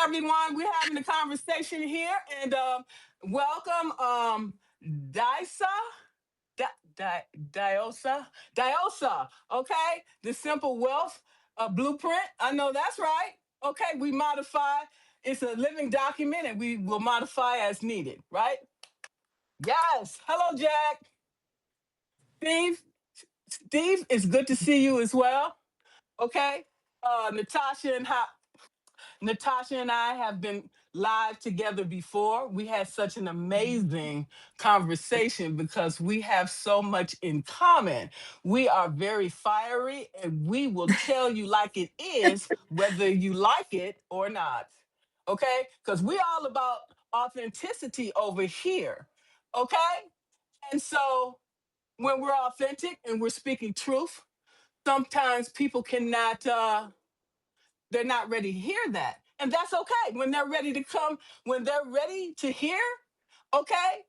everyone. We're having a conversation here, and welcome, Disa, Diosa, Diosa. Okay, the Simple Wealth Blueprint. I know that's right. Okay, we modify. It's a living document, and we will modify as needed. Right? Yes. Hello, Jack. Steve. Steve, it's good to see you as well. Okay. Natasha and Natasha and I have been live together before. We had such an amazing conversation because we have so much in common. We are very fiery and we will tell you like it is, whether you like it or not. Okay? Because we're all about authenticity over here. Okay? And so when we're authentic and we're speaking truth, sometimes people cannot they're not ready to hear that. And that's okay. When they're ready to come, when they're ready to hear, okay,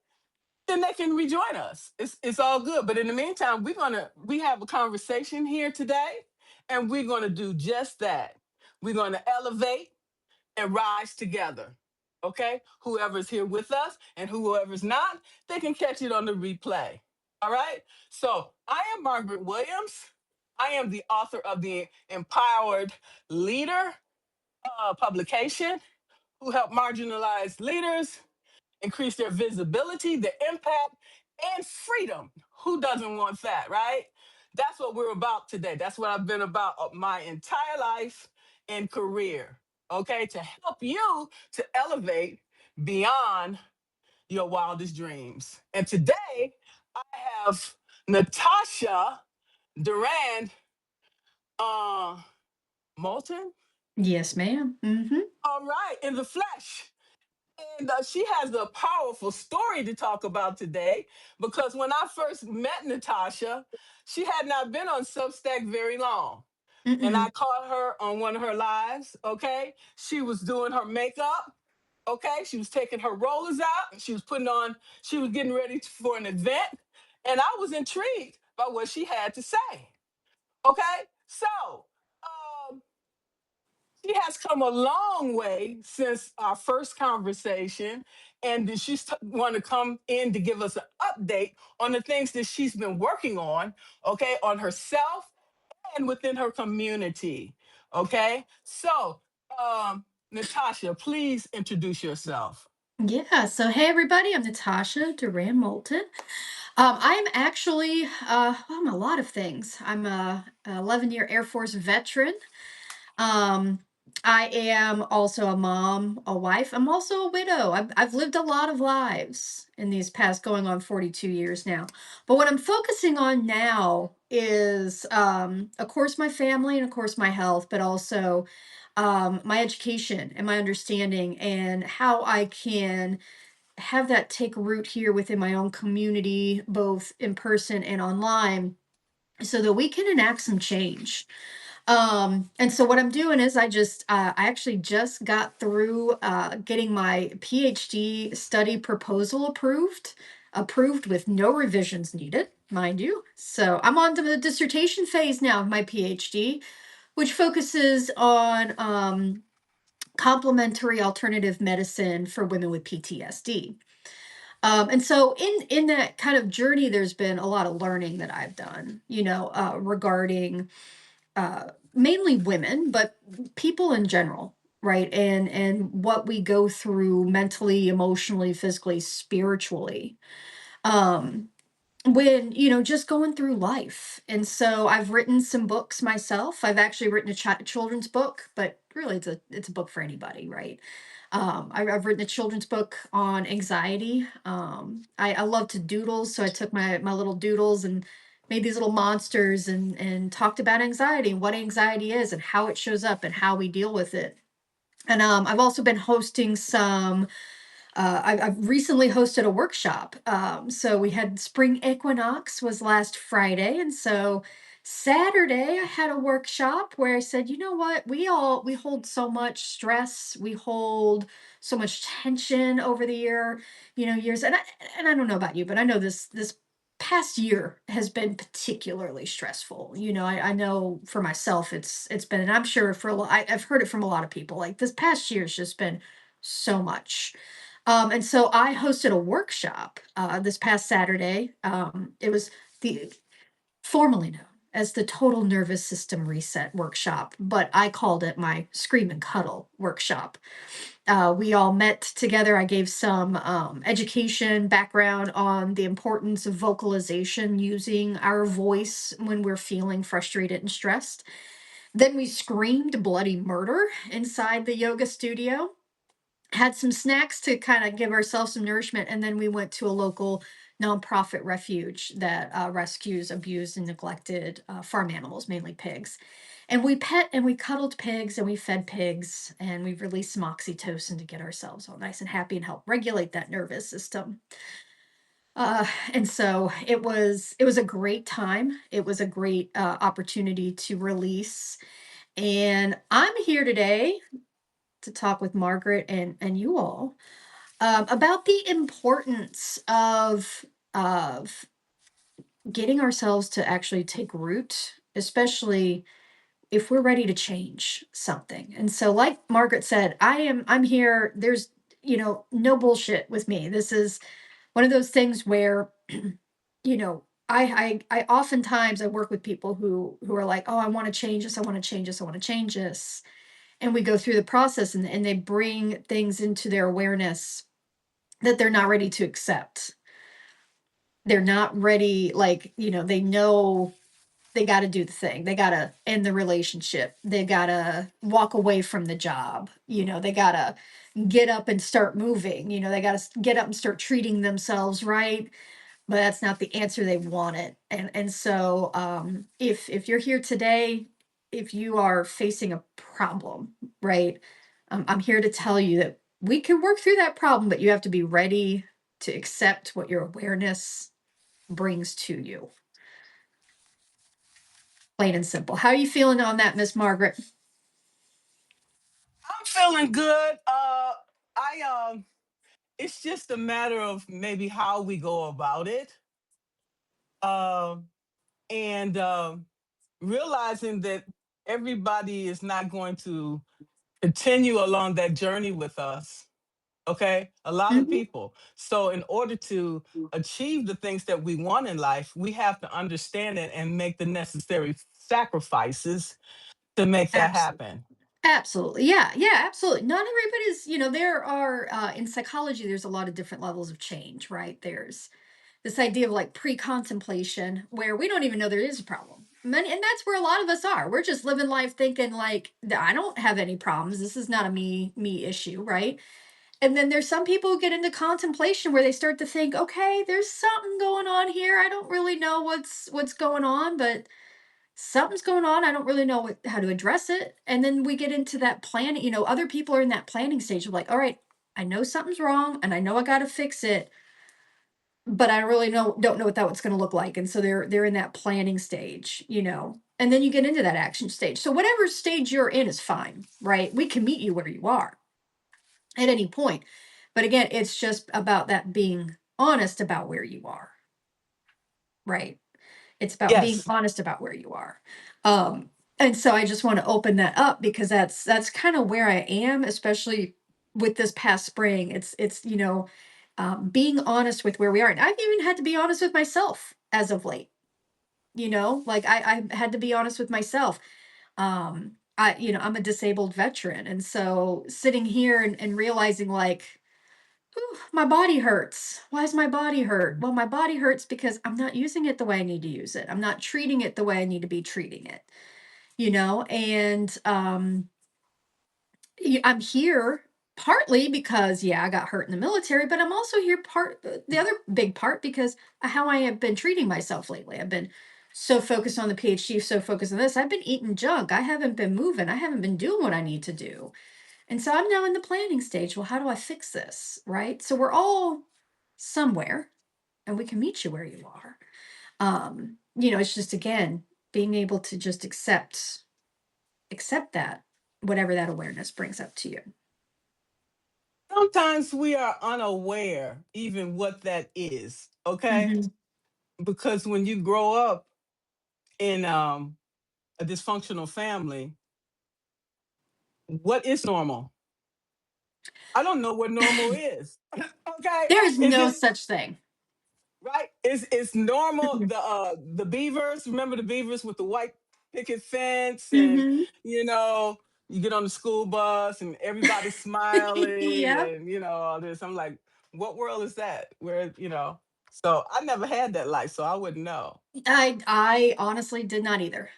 then they can rejoin us. It's all good. But in the meantime, we have a conversation here today, and we're gonna do just that. We're gonna elevate and rise together. Okay? Whoever's here with us and whoever's not, they can catch it on the replay. All right? So I am Margaret Williams. I am the author of the Empowered Leader publication who help marginalized leaders increase their visibility, their impact, and freedom. Who doesn't want that, right? That's what we're about today. That's what I've been about my entire life and career, okay? To help you to elevate beyond your wildest dreams. And today, I have Natasha Durand uh, Moulton. Yes, ma'am. All right, in the flesh. And she has a powerful story to talk about today because when I first met Natasha, she had not been on Substack very long. And I Mm-mm. caught her on one of her lives. Okay. She was doing her makeup. Okay. She was taking her rollers out and she was getting ready for an event. And I was intrigued by what she had to say. Okay. So, um, she has come a long way since our first conversation, and she's want to come in to give us an update on the things that she's been working on, okay, on herself and within her community. Okay, so Natasha, please introduce yourself. Yeah. So, hey, everybody. I'm Natasha Durand-Moulton. I'm actually, I'm a lot of things. I'm a 11-year Air Force veteran. Um, I am also a mom, a wife. I'm also a widow. I've lived a lot of lives in these past going on 42 years now. But what I'm focusing on now is, of course, my family and, of course, my health, but also my education and my understanding and how I can have that take root here within my own community, both in person and online, so that we can enact some change. And so what I'm doing is I actually just got through getting my PhD study proposal approved with no revisions needed, mind you. So I'm on to the dissertation phase now of my PhD, which focuses on complementary alternative medicine for women with PTSD. And so in that kind of journey, there's been a lot of learning that I've done, regarding mainly women, but people in general, right? And what we go through mentally, emotionally, physically, spiritually. Um, when just going through life. And so I've written some books myself. I've actually written a children's book, but really it's a book for anybody, right? I've written a children's book on anxiety. I love to doodle, so I took my little doodles and made these little monsters and talked about anxiety and what anxiety is and how it shows up and how we deal with it. And I've also been hosting some I've recently hosted a workshop. So we had spring equinox was last Friday, and so Saturday I had a workshop where I said, you know what, we hold so much stress, we hold so much tension over the years, and I don't know about you, but I know this past year has been particularly stressful. I know for myself it's been, and I'm sure for I've heard it from a lot of people. Like this past year has just been so much. And so I hosted a workshop this past Saturday. It was the formerly known as the Total Nervous System Reset Workshop, but I called it my Scream and Cuddle Workshop. We all met together. I gave some education background on the importance of vocalization using our voice when we're feeling frustrated and stressed. Then we screamed bloody murder inside the yoga studio, had some snacks to kind of give ourselves some nourishment, and then we went to a local nonprofit refuge that rescues abused and neglected farm animals, mainly pigs. And we pet and we cuddled pigs and we fed pigs and we released some oxytocin to get ourselves all nice and happy and help regulate that nervous system. And so it was a great time. It was a great opportunity to release. And I'm here today to talk with Margaret and you all about the importance of getting ourselves to actually take root, especially if we're ready to change something. And so, like Margaret said, I'm here. There's no bullshit with me. This is one of those things where I oftentimes I work with people who are like, oh, I want to change this, I want to change this, I want to change this. And we go through the process and they bring things into their awareness that they're not ready to accept. They're not ready, like, they know they got to do the thing. They got to end the relationship. They got to walk away from the job. They got to get up and start moving. They got to get up and start treating themselves right. But that's not the answer they wanted. And so if you're here today, if you are facing a problem, right? I'm here to tell you that we can work through that problem, but you have to be ready to accept what your awareness brings to you. Plain and simple. How are you feeling on that, Miss Margaret? I'm feeling good. I It's just a matter of maybe how we go about it. Um, and realizing that everybody is not going to continue along that journey with us. Okay, a lot of Hmm. people. So, in order to achieve the things that we want in life, we have to understand it and make the necessary sacrifices to make that Absolutely. happen. Absolutely. Yeah. Yeah. Absolutely. Not everybody's, there are, in psychology, there's a lot of different levels of change, right? There's this idea of like pre contemplation where we don't even know there is a problem. And that's where a lot of us are. We're just living life thinking like, I don't have any problems. This is not a me issue. Right. And then there's some people who get into contemplation where they start to think, okay, there's something going on here. I don't really know what's going on, but something's going on. I don't really know how to address it. And then we get into that planning. Other people are in that planning stage of like, all right, I know something's wrong and I know I got to fix it, but I really don't know what that what's going to look like. And so they're in that planning stage. And then you get into that action stage. So whatever stage you're in is fine, right? We can meet you where you are at any point. But again, it's just about that being honest about where you are, right? It's about being Yes. honest about where you are. Um, and so I just want to open that up because that's kind of where I am, especially with this past spring. It's being honest with where we are. And I've even had to be honest with myself as of late. Like I had to be honest with myself. I'm a disabled veteran. And so sitting here and realizing like, "Ooh, my body hurts. Why does my body hurt? Well, my body hurts because I'm not using it the way I need to use it. I'm not treating it the way I need to be treating it. And I'm here partly because, yeah, I got hurt in the military, but I'm also here the other big part because of how I have been treating myself lately. I've been so focused on the PhD, so focused on this. I've been eating junk. I haven't been moving. I haven't been doing what I need to do. And so I'm now in the planning stage. Well, how do I fix this? Right. So we're all somewhere and we can meet you where you are. It's just again being able to just accept that whatever that awareness brings up to you. Sometimes we are unaware even what that is. Okay. Hmm. because when you grow up in a dysfunctional family, what is normal? I don't know what normal is. Okay, There's is no it such thing. right? It's normal. The beavers. Remember the beavers with the white picket fence, and Mm-hmm. you know you get on the school bus and everybody's smiling, Yep. and all this. I'm like, what world is that? Where So I never had that life, so I wouldn't know. I honestly did not either.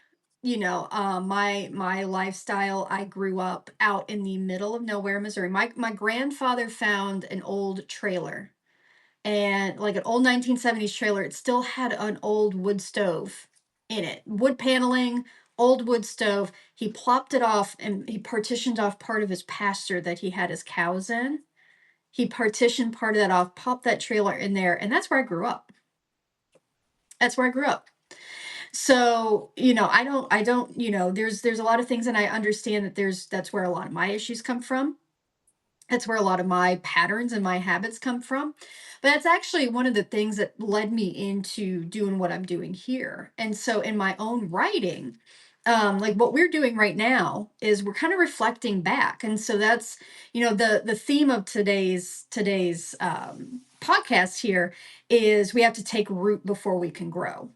My lifestyle, I grew up out in the middle of nowhere, Missouri. My grandfather found an old trailer, and like an old 1970s trailer. It still had an old wood stove in it, wood paneling, old wood stove. He plopped it off and he partitioned off part of his pasture that he had his cows in. He partitioned part of that off, popped that trailer in there, and that's where I grew up. That's where I grew up. So, I don't, there's a lot of things, and I understand that that's where a lot of my issues come from. That's where a lot of my patterns and my habits come from. But that's actually one of the things that led me into doing what I'm doing here. And so in my own writing, like what we're doing right now is we're kind of reflecting back. And so that's, the theme of today's podcast here is we have to take root before we can grow.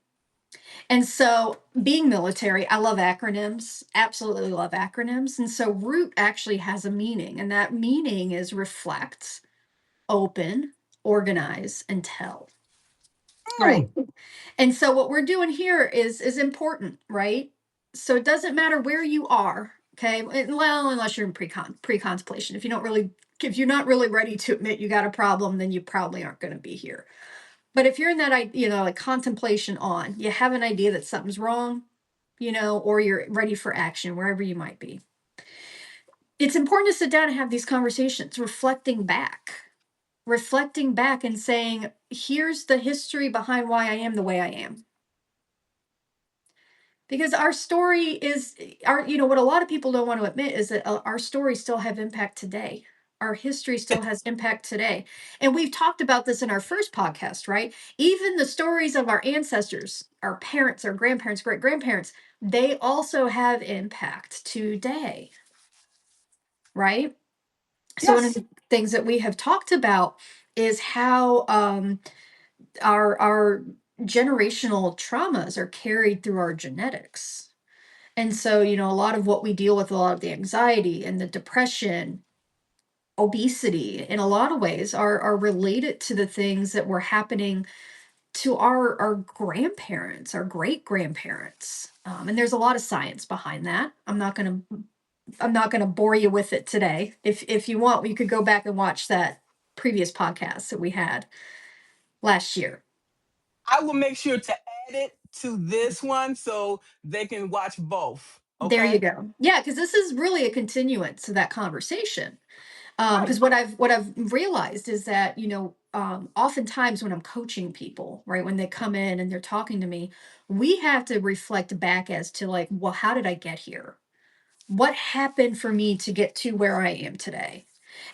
And so, being military, I love acronyms, absolutely love acronyms. And so, root actually has a meaning, and that meaning is reflect, open, organize, and tell. Right. Hmm. And so, what we're doing here is important, right? So, it doesn't matter where you are. Okay. Well, unless you're in pre contemplation. If you're not really ready to admit you got a problem, then you probably aren't going to be here. But if you're in that, like contemplation on, you have an idea that something's wrong, or you're ready for action, wherever you might be. It's important to sit down and have these conversations, reflecting back and saying, here's the history behind why I am the way I am. Because our story is what a lot of people don't want to admit is that our stories still have impact today. Our history still has impact today. And we've talked about this in our first podcast, right? Even the stories of our ancestors, our parents, our grandparents, great grandparents, they also have impact today, right? So, one of Yes. the things that we have talked about is how our generational traumas are carried through our genetics. And so, a lot of what we deal with, a lot of the anxiety and the depression, obesity, in a lot of ways, are related to the things that were happening to our grandparents, our great grandparents. And there's a lot of science behind that. I'm not gonna bore you with it today. If you want, you could go back and watch that previous podcast that we had last year. I will make sure to add it to this one so they can watch both. There you Okay. go. Yeah, because this is really a continuance to that conversation. Right. Because what I've realized is that oftentimes when I'm coaching people, right, when they come in and they're talking to me, we have to reflect back as to like, well, how did I get here? What happened for me to get to where I am today?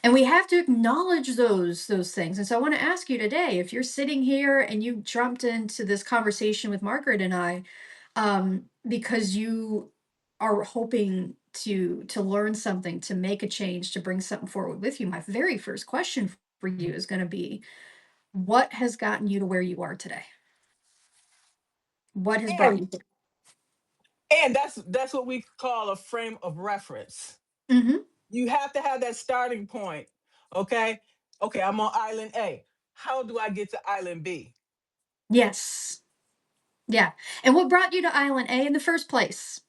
And we have to acknowledge those things. And so I want to ask you today, if you're sitting here and you jumped into this conversation with Margaret and I, because you are hoping to learn something, to make a change, to bring something forward with you, my very first question for you is going to be, what has gotten you to where you are today? What has brought And you? that's what we call a frame of reference. Hmm. You have to have that starting point. Okay. Okay, I'm on island A. How do I get to island B? Yes. Yeah. And what brought you to Island A in the first place?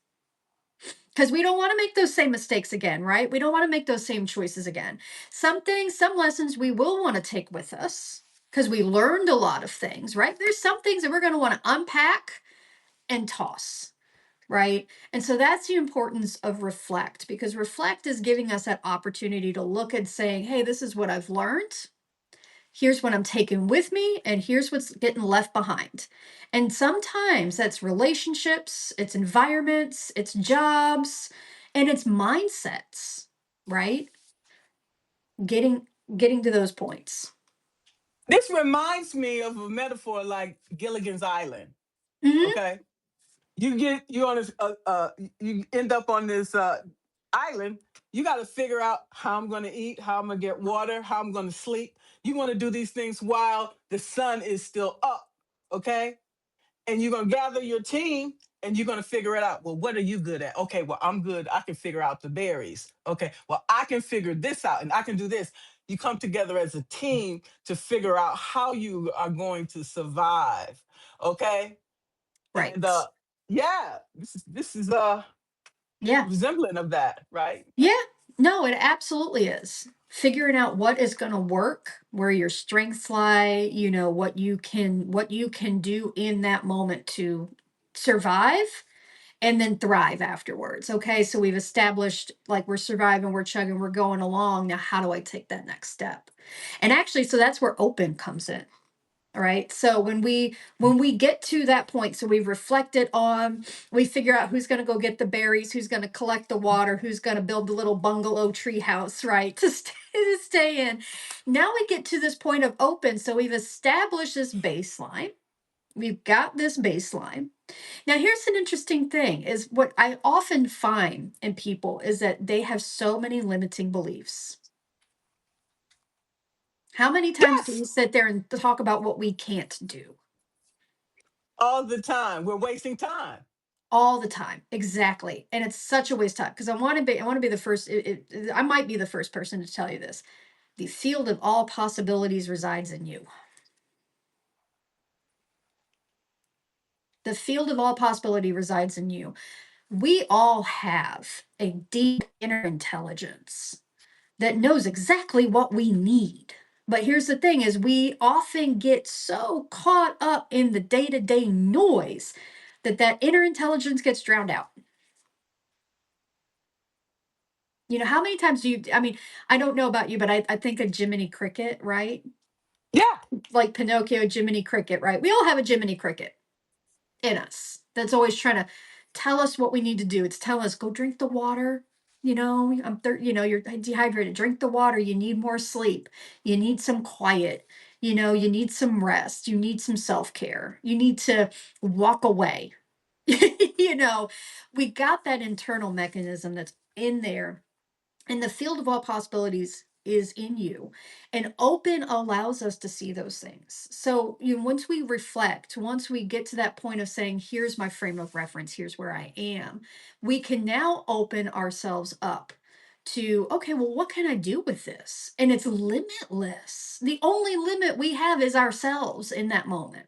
Because we don't want to make those same mistakes again, right? We don't want to make those same choices again. Some things, some lessons we will want to take with us because we learned a lot of things, right? There's some things that we're going to want to unpack and toss, right? And so that's the importance of reflect, because reflect is giving us that opportunity to look and saying, hey, this is what I've learned. Here's what I'm taking with me, and here's what's getting left behind. And sometimes that's relationships, it's environments, it's jobs, and it's mindsets, right? Getting getting to those points. This reminds me of a metaphor like Gilligan's Island. Hmm. Okay, you on this you end up on this island. You got to figure out how I'm going to eat, how I'm going to get water, how I'm going to sleep. You want to do these things while the sun is still up. Okay, and you're going to gather your team and you're going to figure it out. Well, what are you good at? Okay, well, I'm good. I can figure out the berries. Okay, well, I can figure this out and I can do this. You come together as a team to figure out how you are going to survive. Okay, and Right. yeah, this is Yeah. resembling of that, right? Yeah. No, it absolutely is. Figuring out what is going to work, where your strengths lie, what you can do in that moment to survive and then thrive afterwards. Okay? So we've established like we're surviving, we're chugging, we're going along. Now how do I take that next step? And actually so that's where open comes in. All right. So when we get to that point, so we've reflected on, we figure out who's going to go get the berries, who's going to collect the water, who's going to build the little bungalow tree house, right, to stay in. Now we get to this point of open. So we've established this baseline. We've got this baseline. Now here's an interesting thing: is what I often find in people is that they have so many limiting beliefs. How many times do Yes, we sit there and talk about what we can't do? all the time. We're wasting time. All the time, exactly, and it's such a waste of time because I want to be the first. I might be the first person to tell you this. The field of all possibilities resides in you. The field of all possibility resides in you. We all have a deep inner intelligence that knows exactly what we need. But here's the thing: is we often get so caught up in the day-to-day noise that inner intelligence gets drowned out. How many times do you, I mean, I don't know about you, but I think of Jiminy Cricket, right? Yeah. Like Pinocchio, Jiminy Cricket, right? We all have a Jiminy Cricket in us that's always trying to tell us what we need to do. It's telling us, go drink the water. You're dehydrated. Drink the water. You need more sleep. You need some quiet. You need some rest. You need some self care. You need to walk away. you know, we got that internal mechanism that's in there, and the field of all possibilities is in you, and open allows us to see those things. So once we reflect, once we get to that point of saying, here's my frame of reference, here's where I am, we can now open ourselves up to, okay, well, what can I do with this? And it's limitless. The only limit we have is ourselves in that moment.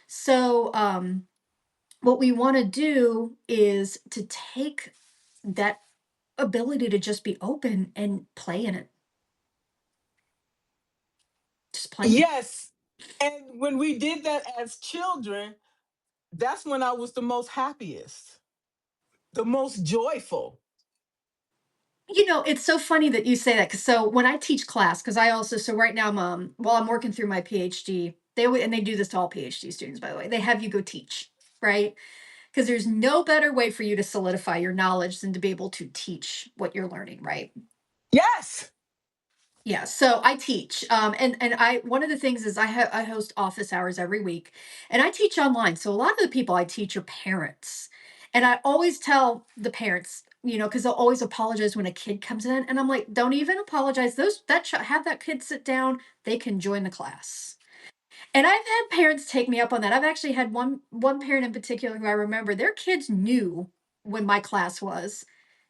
So what we want to do is to take that ability to just be open and play in it. Just play in it. Yes. And when we did that as children, that's when I was the most happiest, the most joyful. It's so funny that you say that. Cause so when I teach class, because I also, so right now, while I'm working through my PhD, and they do this to all PhD students, by the way, they have you go teach, right? Because there's no better way for you to solidify your knowledge than to be able to teach what you're learning, right? Yes. Yeah, so I teach, and I one of the things is I host office hours every week, and I teach online. So a lot of the people I teach are parents, and I always tell the parents, because they'll always apologize when a kid comes in, and I'm like, don't even apologize. Have that kid sit down. They can join the class. And I've had parents take me up on that. I've actually had one parent in particular who I remember their kids knew when my class was,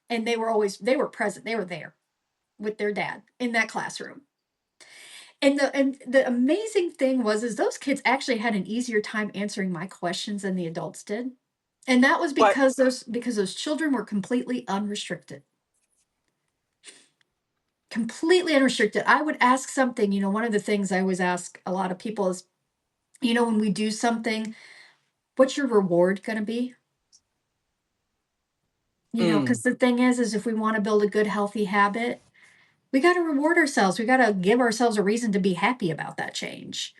and they were present. They were there with their dad in that classroom. And the amazing thing was is those kids actually had an easier time answering my questions than the adults did. And that was But because those children were completely unrestricted. Completely unrestricted. I would ask something, one of the things I always ask a lot of people is, when we do something, what's your reward going to be? mm, Because the thing is if we want to build a good, healthy habit, we got to reward ourselves. We got to give ourselves a reason to be happy about that change.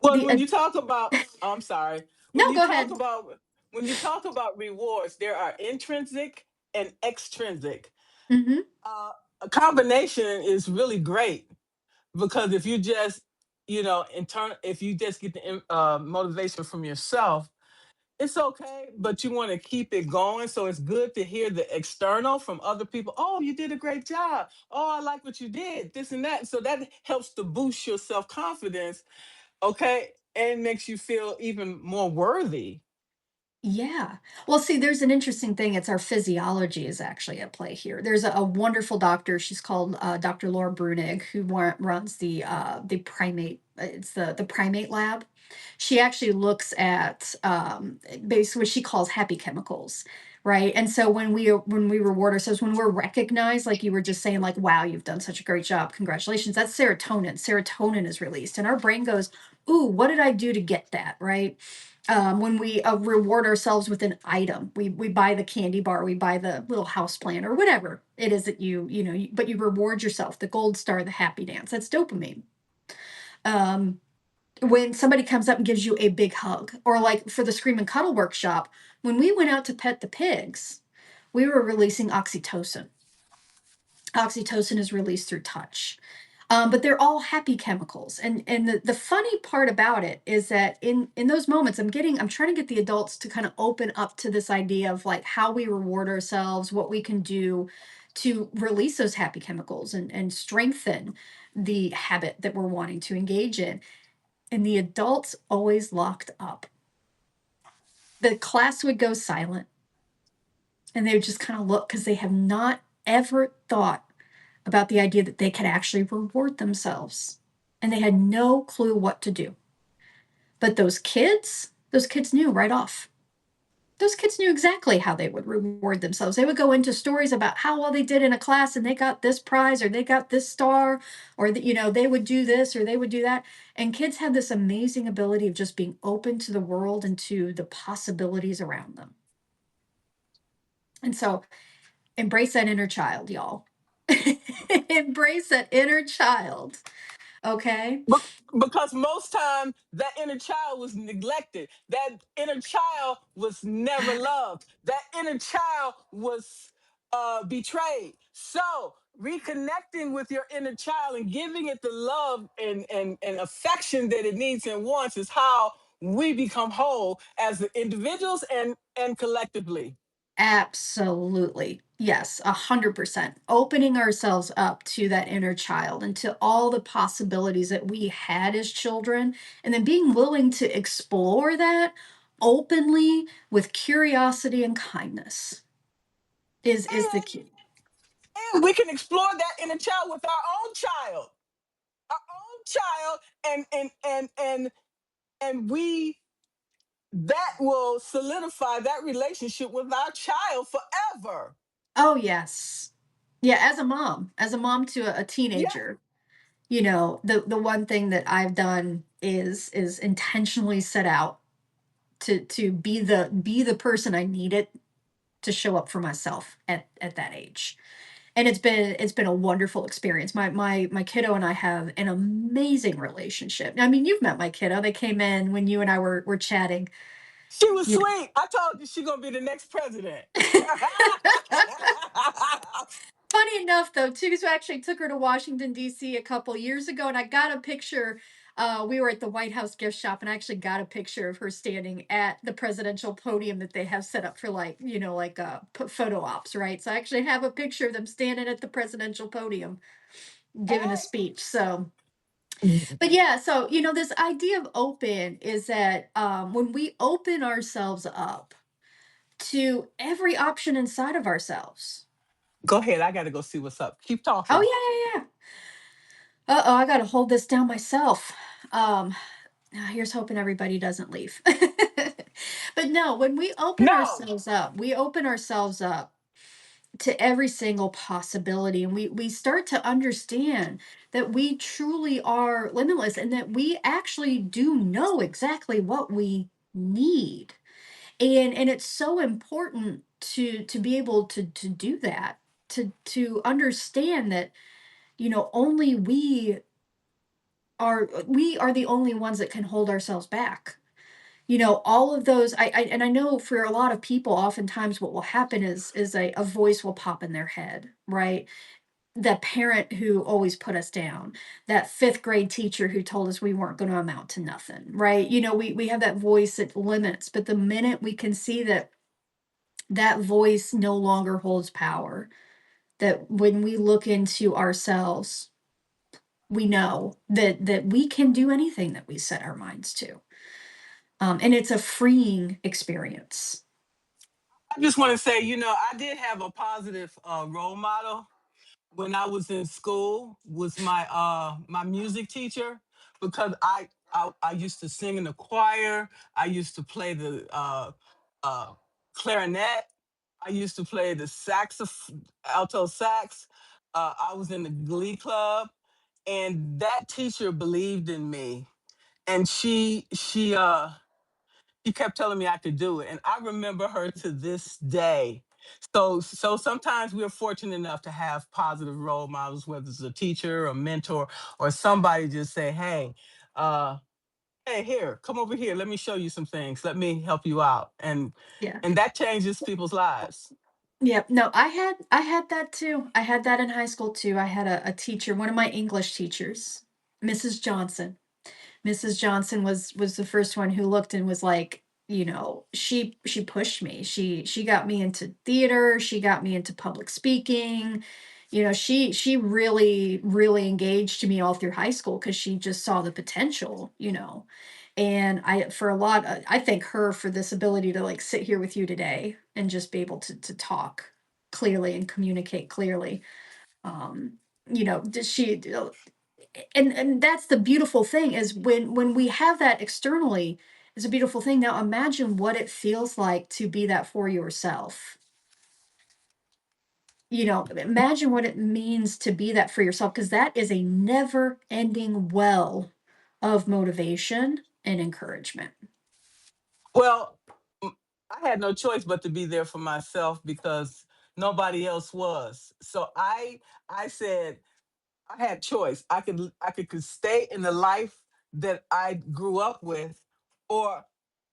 well, The when you talk about, I'm sorry, when No, you go talk ahead. about when you talk about rewards, there are intrinsic and extrinsic. Hmm. A combination is really great, because if you just, in turn, if you just get the motivation from yourself, it's okay, but you want to keep it going. So it's good to hear the external from other people. Oh, you did a great job. Oh, I like what you did, this and that. So that helps to boost your self confidence. Okay. And makes you feel even more worthy. Yeah. Well, see, there's an interesting thing. It's our physiology is actually at play here. There's a wonderful doctor. She's called Dr. Laura Brunig, who runs the primate. It's the primate lab. She actually looks at basically what she calls happy chemicals, right? And so when we reward ourselves, when we're recognized, like you were just saying, like, wow, you've done such a great job, congratulations. That's serotonin. Serotonin is released, and our brain goes, ooh, what did I do to get that, right? When we reward ourselves with an item, we buy the candy bar, we buy the little house plant or whatever it is that but you reward yourself, the gold star, the happy dance. That's dopamine. Um, when somebody comes up and gives you a big hug, or like for the Scream and Cuddle workshop, when we went out to pet the pigs, we were releasing oxytocin. Oxytocin is released through touch. But they're all happy chemicals. And the funny part about it is that in those moments, I'm trying to get the adults to kind of open up to this idea of like how we reward ourselves, what we can do to release those happy chemicals and strengthen the habit that we're wanting to engage in. And the adults always locked up. The class would go silent and they would just kind of look because they have not ever thought about the idea that they could actually reward themselves. And they had no clue what to do. But those kids knew right off. Those kids knew exactly how they would reward themselves. They would go into stories about how well they did in a class and they got this prize or they got this star or that they would do this or they would do that. And kids have this amazing ability of just being open to the world and to the possibilities around them. And so embrace that inner child, y'all. Embrace that inner child. Okay. Because most time that inner child was neglected, that inner child was never loved, that inner child was betrayed. So reconnecting with your inner child and giving it the love and affection that it needs and wants is how we become whole as individuals and collectively. Absolutely. Yes, 100%. Opening ourselves up to that inner child and to all the possibilities that we had as children, and then being willing to explore that openly with curiosity and kindness is the key. And we can explore that inner child with our own child, our own child, and we that will solidify that relationship with our child forever. Oh, yes. Yeah, as a mom to a Yeah. teenager, the one thing that I've done is intentionally set out to be the person I needed to show up for myself at that age. And it's been a wonderful experience. My kiddo and I have an amazing relationship. I mean, you've met my kiddo. They came in when you and I were chatting. She was You sweet. I told you she gonna be the next president. know. Funny enough, though, too, so I actually took her to Washington, D.C. a couple years ago, and I got a picture. We were at the White House gift shop, and I actually got a picture of her standing at the presidential podium that they have set up for, like, like photo ops, right? So I actually have a picture of them standing at the presidential podium giving a Hey. speech. So, but yeah, so, this idea of open is that when we open ourselves up to every option inside of ourselves. Go ahead. I gotta go see what's up. Keep Oh, talking. yeah, yeah, yeah. Uh-oh, I gotta hold this down myself. Here's hoping everybody doesn't leave. But no, when No. we open ourselves up to every single possibility, and we start to understand that we truly are limitless and that we actually do know exactly what we need. And it's so important to be able to do that, to understand that, only we are the only ones that can hold ourselves back. All of those I know for a lot of people, oftentimes what will happen is a voice will pop in their head, right? that parent who always put us down, that fifth grade teacher who told us we weren't going to amount to nothing, right? We have that voice that limits, but the minute we can see that that voice no longer holds power, that when we look into ourselves, we know that we can do anything that we set our minds to. And it's a freeing experience. I just want to say, I did have a positive role model when I was in school. Was my music teacher, because I used to sing in the choir. I used to play the uh, clarinet. I used to play the alto sax. I was in the glee club, and that teacher believed in me, and she kept telling me I could do it. And I remember her to this day. So sometimes we're fortunate enough to have positive role models, whether it's a teacher, a mentor, or somebody just say, uh, hey, here, come over here. Let me show you some things. Let me help you out. Yeah. And that changes people's lives. Yeah, no, I had that too. I had that in high school too. I had a teacher, one of my English teachers, Mrs. Johnson. Mrs. Johnson was the first one who looked and was like, she pushed me. She got me into theater, she got me into public speaking. She really engaged me all through high school because she just saw the potential. And I thank her for this ability to like sit here with you today and just be able to talk clearly and communicate clearly. Um, does she and that's the beautiful thing is when we have that externally, it's a beautiful thing. Now imagine what it feels like to be that for yourself. Imagine what it means to be that for yourself, because that is a never ending well of motivation and encouragement. Well, I had no choice but to be there for myself because nobody else was. So I said, I had choice. I could stay in the life that I grew up with, or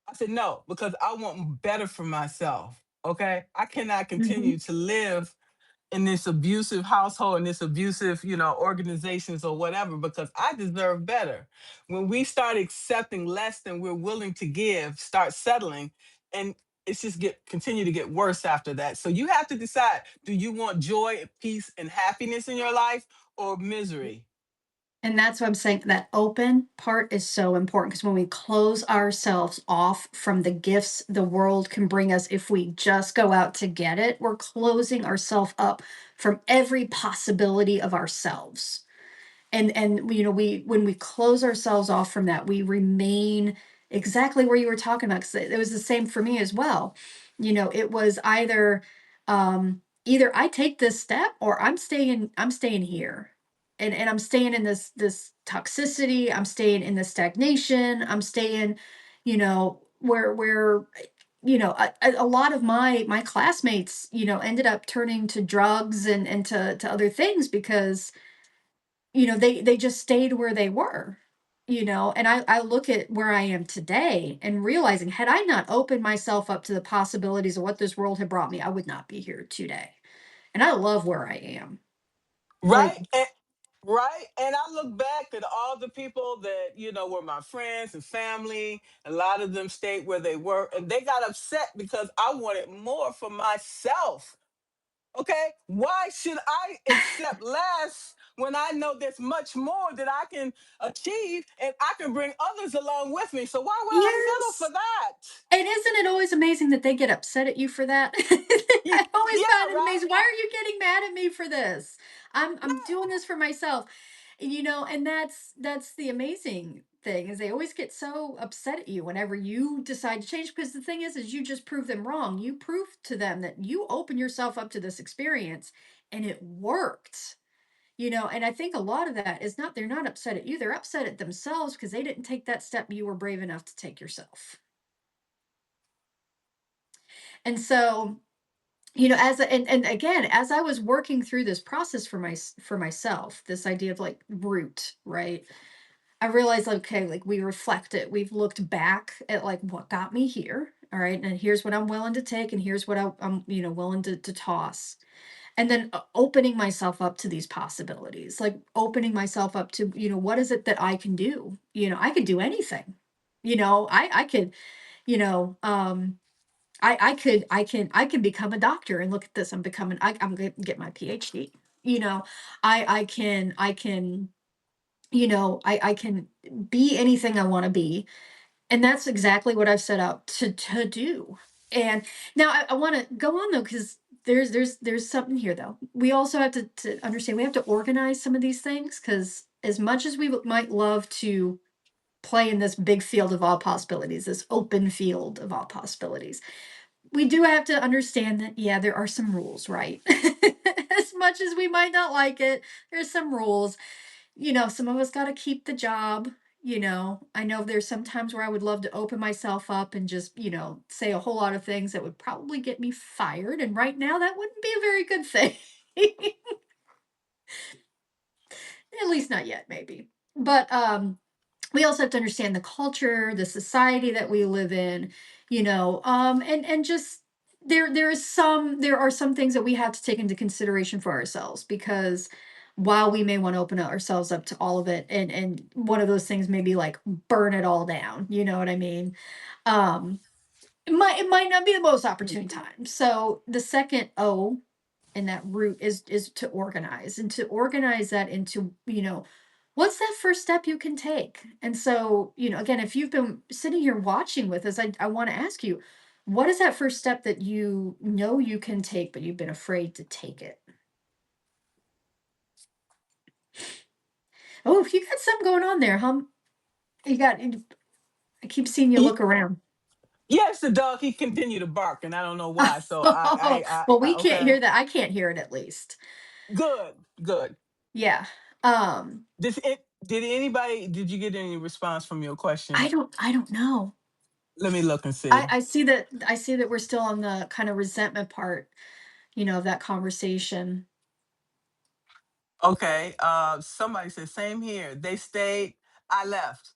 I said no, because I want better for myself. Okay, I cannot Mhm. continue to live in this abusive household, in this abusive, organizations or whatever, because I deserve better. When we start accepting less than we're willing to give, start settling, and it's just get continue to get worse after that. So you have to decide: do you want joy, peace, and happiness in your life, or misery? And that's what I'm saying. That open part is so important because when we close ourselves off from the gifts the world can bring us, if we just go out to get it, we're closing ourselves up from every possibility of ourselves. And we when we close ourselves off from that, we remain exactly where you were talking about, because it was the same for me as well. It was either I take this step or I'm staying here, and I'm staying in this toxicity, I'm staying in this stagnation, I'm staying, where a lot of my classmates ended up turning to drugs and to other things because they just stayed where they were. And I look at where I am today and realizing, had I not opened myself up to the possibilities of what this world had brought me, I would not be here today. And I love where I am. Right? Like, Right. And I look back at all the people that, were my friends and family. A lot of them stayed where they were, and they got upset because I wanted more for myself. Okay. Why should I accept less when I know there's much more that I can achieve and I can bring others along with me? So why would I settle yes. for that? And isn't it always amazing that they get upset at you for that? I always Yeah, find it right? amazing. Why are you getting mad at me for this? I'm doing this for myself. And that's the amazing thing is they always get so upset at you whenever you decide to change, because the thing is you just prove them wrong. You prove to them that you open yourself up to this experience and it worked. And I think a lot of that is not they're not upset at you. They're upset at themselves because they didn't take that step you were brave enough to take yourself. And so, and again, as I was working through this process for myself, this idea of like root, right? I realized, like, okay, like we reflected, we've looked back at like what got me here. All right. And here's what I'm willing to take, and here's what I'm willing to toss. and then opening myself up to these possibilities, like opening myself up to, what is it that I can do? I could do anything. I could, you know, I can become a doctor, and look at this. I'm going to get my PhD. You know, I can be anything I want to be, and that's exactly what I've set out to do. And now I want to go on though, because there's something here though. We also have to understand we have to organize some of these things, because as much as we might love to play in this big field of all possibilities, this open field of all possibilities, we do have to understand that, yeah, there are some rules, right? As much as we might not like it, there's some rules. Some of us got to keep the job. I know there's some times where I would love to open myself up and just, say a whole lot of things that would probably get me fired. And right now, that wouldn't be a very good thing. At least not yet, maybe. But we also have to understand the culture, the society that we live in, and just there are some things that we have to take into consideration for ourselves, because while we may want to open ourselves up to all of it, and one of those things may be like burn it all down, you know what I mean? Um, it might not be the most opportune time. So the second O in that root is to organize, and to organize that into, what's that first step you can take. And so, again, if you've been sitting here watching with us, I want to ask you, what is that first step that you know you can take but you've been afraid to take it? Oh, if you got something going on there, huh? You got I keep seeing you Ye- look around. Yes, the dog, he continued to bark, and I don't know why. So Well, we can't okay. hear that. I can't hear it, at least. Good, good. Yeah. um Did you get any response from your I question? don't I don't know. Let me look and I, see. I see that I see that we're still on the kind of resentment part, of that conversation. Okay. Somebody said, same here. They stayed, I left.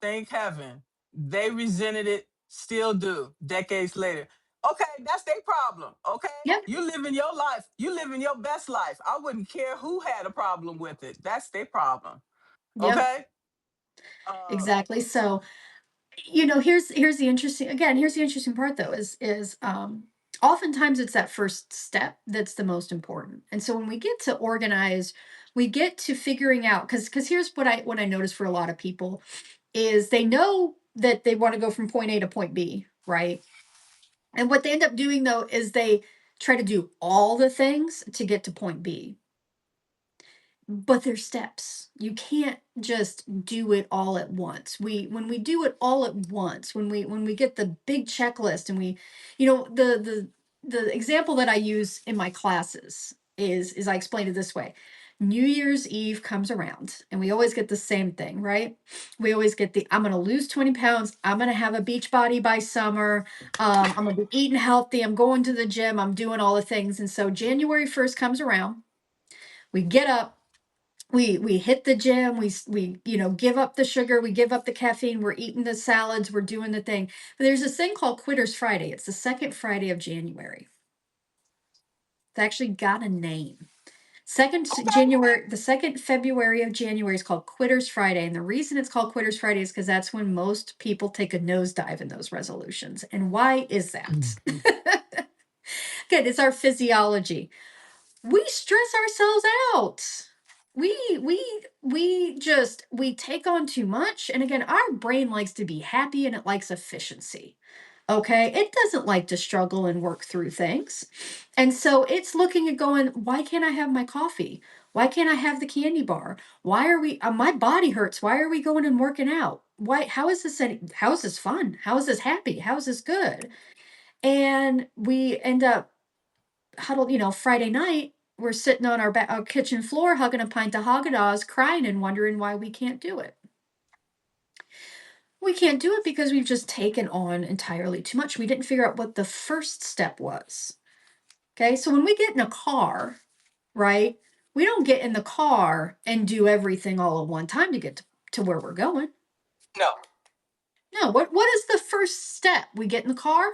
Thank heaven. They resented it, still do, decades later. Okay, that's their problem. Okay. Yep. You living your life. You living your best life. I wouldn't care who had a problem with it. That's their problem. Yep. Okay. Uh, Exactly. So, here's the interesting part though, is oftentimes it's that first step that's the most important. And so when we get to organize, we get to figuring out, because here's what I notice for a lot of people is they know that they want to go from point A to point B, right? And what they end up doing though is they try to do all the things to get to point B. But there's steps. You can't just do it all at once. When we do it all at once, when we get the big checklist, and the example that I use in my classes is I explain it this way. New Year's Eve comes around, and we always get the same thing, right? We always get the, I'm going to lose 20 pounds. I'm going to have a beach body by summer. I'm going to be eating healthy. I'm going to the gym. I'm doing all the things. And so January 1st comes around. We get up, we hit the gym, we give up the sugar, we give up the caffeine, we're eating the salads, we're doing the thing. But there's this thing called Quitters Friday. It's the second Friday of January. It's actually got a name. The second February of January is called Quitters Friday. And the reason it's called Quitters Friday is because that's when most people take a nosedive in those resolutions. And why is that? Good, it's our physiology. We stress ourselves out. We take on too much. And again, our brain likes to be happy, and it likes efficiency. Okay, it doesn't like to struggle and work through things. And so it's looking and going, why can't I have my coffee? Why can't I have the candy bar? Why are we my body hurts? Why are we going and working out? Why how is this fun? How is this happy? How is this good? And we end up huddled, Friday night, we're sitting on our kitchen floor hugging a pint of Haagen-Dazs, crying and wondering why we can't do it. We can't do it because we've just taken on entirely too much. We didn't figure out what the first step was. Okay, so when we get in a car, right, we don't get in the car and do everything all at one time to get to where we're going. no. No, what is the first step? We get in the car,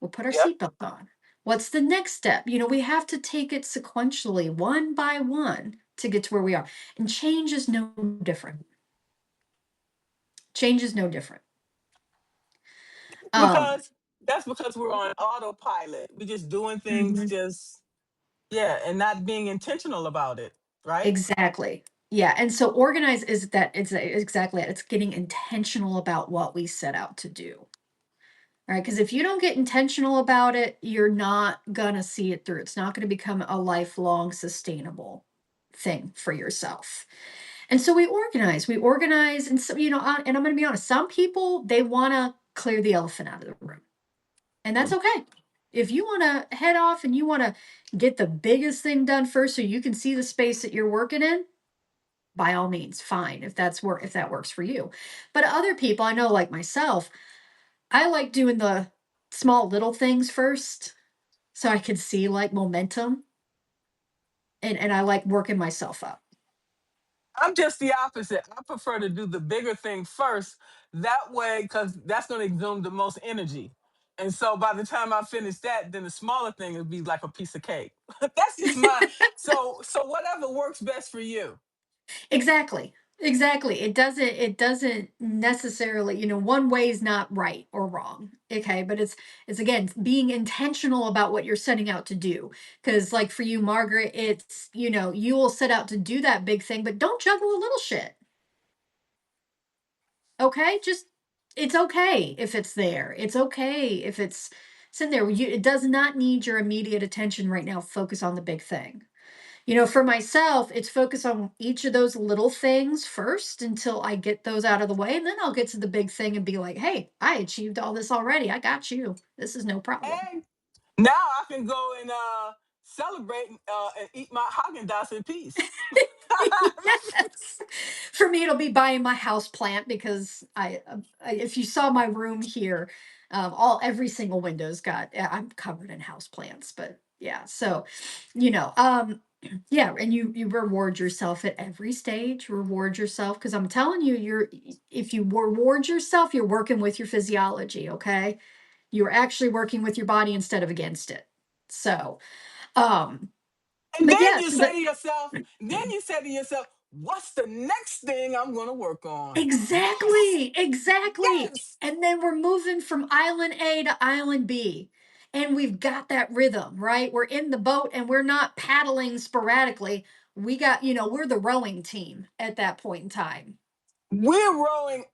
we'll put our Yep. seatbelt on. What's the next step? We have to take it sequentially, one by one, to get to where we are. And change is no different. Change is no different. Um, Because that's because we're on autopilot. We're just doing things mhm, just, yeah, and not being intentional about it, right? exactly. Yeah. And so organize is that it's exactly it. It's getting intentional about what we set out to do. Right? Because if you don't get intentional about it, you're not gonna see it through. It's not gonna become a lifelong sustainable thing for yourself. And so we organize, and so and I'm gonna be honest, some people they wanna clear the elephant out of the room. And that's okay. If you wanna head off and you wanna get the biggest thing done first so you can see the space that you're working in, by all means, fine, if that works for you. But other people, I know like myself, I like doing the small little things first so I can see like momentum, and I like working myself up. I'm just the opposite. I prefer to do the bigger thing first. That way, because that's going to exude the most energy. And so by the time I finish that, then the smaller thing would be like a piece of cake. That's just my, so whatever works best for you. Exactly. Exactly. It doesn't necessarily, one way is not right or wrong. Okay. But it's again being intentional about what you're setting out to do. Cause like for you, Margaret, it's, you will set out to do that big thing, but don't juggle a little shit. Okay? Just it's okay if it's there. It's okay if it's sitting there. It does not need your immediate attention right now. Focus on the big thing. For myself, it's focus on each of those little things first until I get those out of the way. And then I'll get to the big thing and be like, hey, I achieved all this already. I got you. This is no problem. And now I can go and celebrate and eat my Haagen Dazs in peace. Yes. For me, it'll be buying my house plant because if you saw my room here, every single window's got. I'm covered in house plants, but yeah. So, yeah, and you reward yourself at every stage. Reward yourself because I'm telling you, if you reward yourself, you're working with your physiology. Okay, you're actually working with your body instead of against it. So, um, And but then yeah, you so say that to yourself, what's the next thing I'm going to work on? Yes, exactly, exactly. yes. And then we're moving from island A to island B. And we've got that rhythm, right? We're in the boat and we're not paddling sporadically. We're the rowing team at that point in time. We're rowing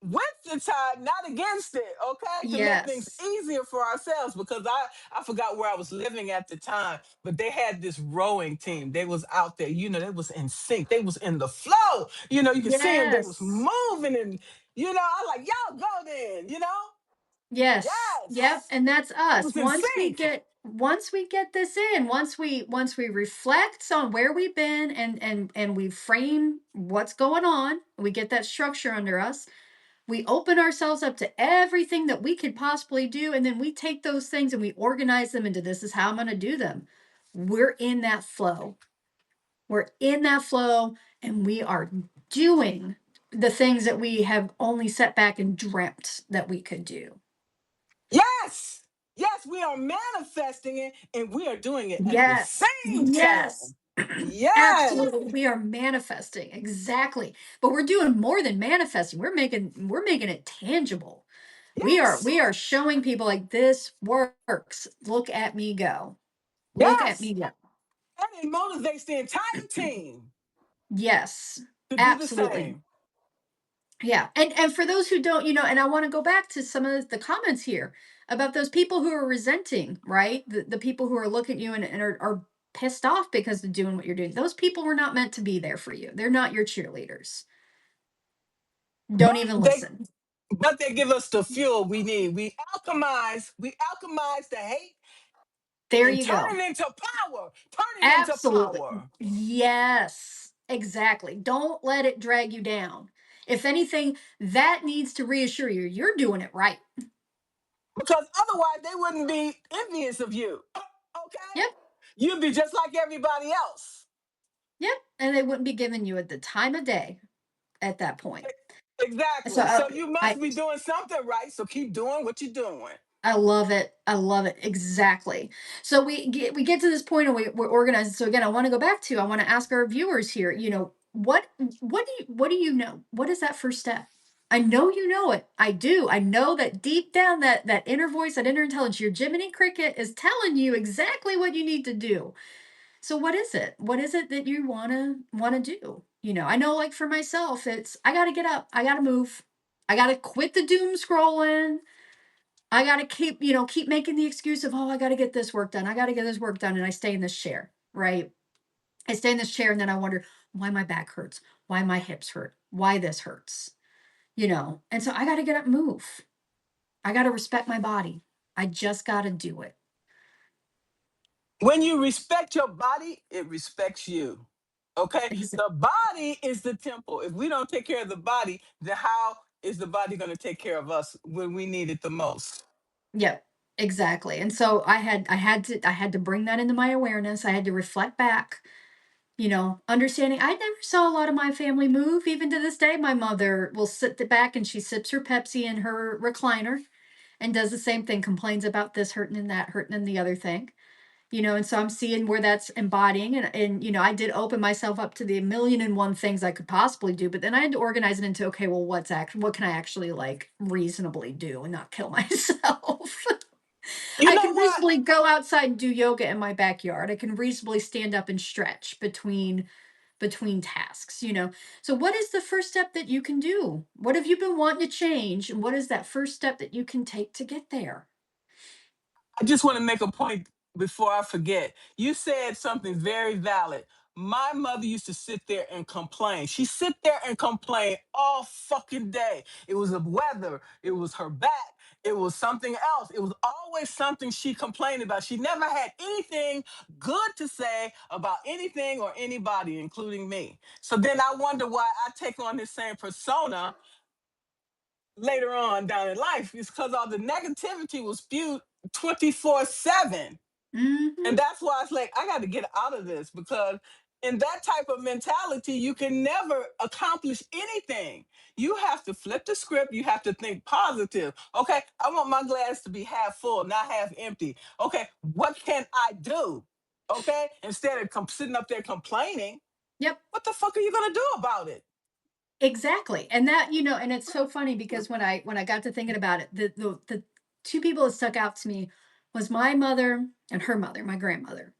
with the tide, not against it, okay? To make things Yes. easier for ourselves because I forgot where I was living at the time, but they had this rowing team. They was out there, they was in sync. They was in the flow. You could see them. They was Yes. moving and I like, y'all go then, Yes. Yep. Yes. And that's It us. was in sync. Once we get this in, once we reflect on where we've been and we frame what's going on, we get that structure under us. We open ourselves up to everything that we could possibly do, and then we take those things and we organize them into this is how I'm going to do them. We're in that flow. We're in that flow, and we are doing the things that we have only set back and dreamt that we could do. Yes. Yes, we are manifesting it and we are doing it at the Yes. same Yes. time. Yes. Absolutely. We are manifesting. Exactly. But we're doing more than manifesting. We're making it tangible. Yes. We are showing people like this works. Look at me go. Look at Yes. me go. And it motivates the entire team Yes. to do the Absolutely. same. Yeah. And for those who don't, and I want to go back to some of the comments here about those people who are resenting, right? The people who are looking at you and are pissed off because of doing what you're doing. Those people were not meant to be there for you. They're not your cheerleaders. But Don't even they listen. but they give us the fuel we need. We alchemize the hate There and you turn go. it into power. Turn it into Absolutely. power. Yes, exactly. Don't let it drag you down. If anything, that needs to reassure you you're doing it right. Because otherwise they wouldn't be envious of you. Okay? Yep, You'd be just like everybody else. yep. And they wouldn't be giving you at the time of day at that point. So Exactly. I, So you must I be doing something right. So keep doing what you're doing. I love it. I love it. Exactly. So we get to this point and we're organized. So again, I want to go back to, I want to ask our viewers here, what do you know? What is that first step? I know you know it. I do. I know that deep down, that inner voice, that inner intelligence, your Jiminy Cricket is telling you exactly what you need to do. So what is it? What is it that you wanna do? I know, like, for myself, it's I gotta get up, I gotta move, I gotta quit the doom scrolling, I gotta keep making the excuse of, "Oh, I gotta get this work done, I gotta get this work done," and I stay in this chair, right? I stay in this chair, and then I wonder why my back hurts, why my hips hurt, why this hurts, And so I gotta get up and move. I gotta respect my body. I just gotta do it. When you respect your body, it respects you. Okay? Exa The body is the temple. If we don't take care of the body, then how is the body going to take care of us when we need it the most? Yep, exactly. And so I had to bring that into my awareness. I had to reflect back, understanding I never saw a lot of my family move. Even to this day, my mother will back and she sips her Pepsi in her recliner and does the same thing, complains about this hurting and that hurting and the other thing. And so I'm seeing where that's embodying, and I did open myself up to the million and one things I could possibly do, but then I had to organize it into, okay, well, what can I actually like reasonably do and not kill myself? You I know can what? reasonably go outside and do yoga in my backyard. I can reasonably stand up and stretch between tasks. So what is the first step that you can do? What have you been wanting to change? And what is that first step that you can take to get there? I just want to make a point before I forget. You said something very valid. My mother used to sit there and complain. She sit there and complain all fucking day. It was the weather. It was her back. It was something else. It was always something she complained about. She never had anything good to say about anything or anybody, including me. So then I wonder why I take on this same persona later on down in life. It's because all the negativity was spewed 24/7. Hmm. And that's why it's like, I got to get out of this, because in that type of mentality, you can never accomplish anything. You have to flip the script. You have to think positive. Okay, I want my glass to be half full, not half empty. Okay, what can I do? Okay, instead of sitting up there complaining, Yep. what the fuck are you going to do about it? Exactly. And and it's so funny because when I got to thinking about it, the two people that stuck out to me was my mother and her mother, my grandmother.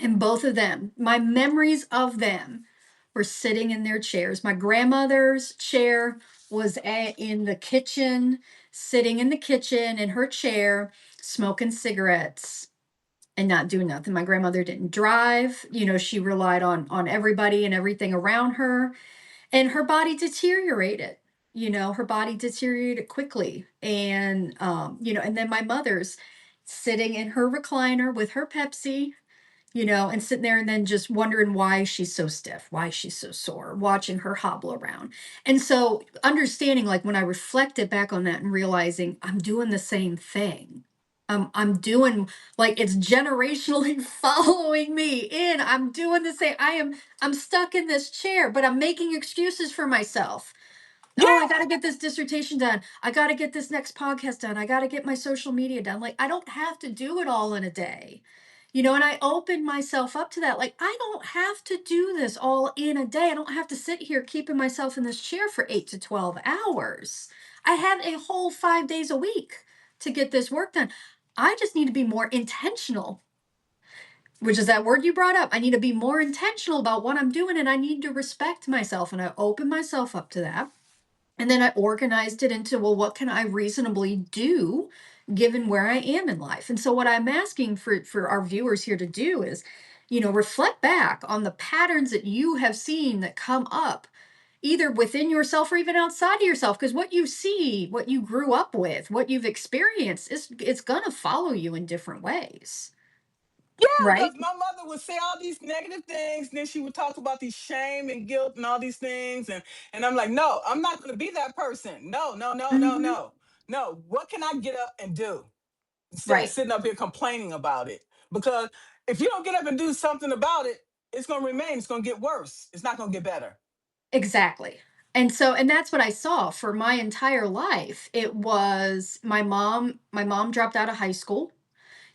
And both of them, my memories of them were sitting in their chairs. My grandmother's chair was in the kitchen, sitting in the kitchen in her chair, smoking cigarettes and not doing nothing. My grandmother didn't drive, she relied on everybody and everything around her, and her body deteriorated. Her body deteriorated quickly. And then my mother's sitting in her recliner with her Pepsi, and sitting there and then just wondering why she's so stiff, why she's so sore, watching her hobble around. And so understanding, like, when I reflected back on that and realizing I'm doing the same thing. I'm doing, like, it's generationally following me in. I'm doing the same. I'm stuck in this chair, but I'm making excuses for myself. Oh, I got to Yeah, get this dissertation done. I got to get this next podcast done. I got to get my social media done. Like, I don't have to do it all in a day. And I opened myself up to that. Like, I don't have to do this all in a day. I don't have to sit here keeping myself in this chair for 8 to 12 hours. I have a whole 5 days a week to get this work done. I just need to be more intentional, which is that word you brought up. I need to be more intentional about what I'm doing, and I need to respect myself. And I open myself up to that. And then I organized it into, well, what can I reasonably do given where I am in life? And so what I'm asking for our viewers here to do is, reflect back on the patterns that you have seen that come up either within yourself or even outside of yourself, because what you see, what you grew up with, what you've experienced is it's going to follow you in different ways, yeah, right? because my mother would say all these negative things, and then she would talk about these shame and guilt and all these things, and I'm like, no, I'm not going to be that person. No, no, no, no, Hmm. no, no. What can I get up and do instead of Right. sitting up here complaining about it? Because if you don't get up and do something about it, it's going to remain. It's going to get worse. It's not going to get better. Exactly. And that's what I saw for my entire life. It was my mom dropped out of high school.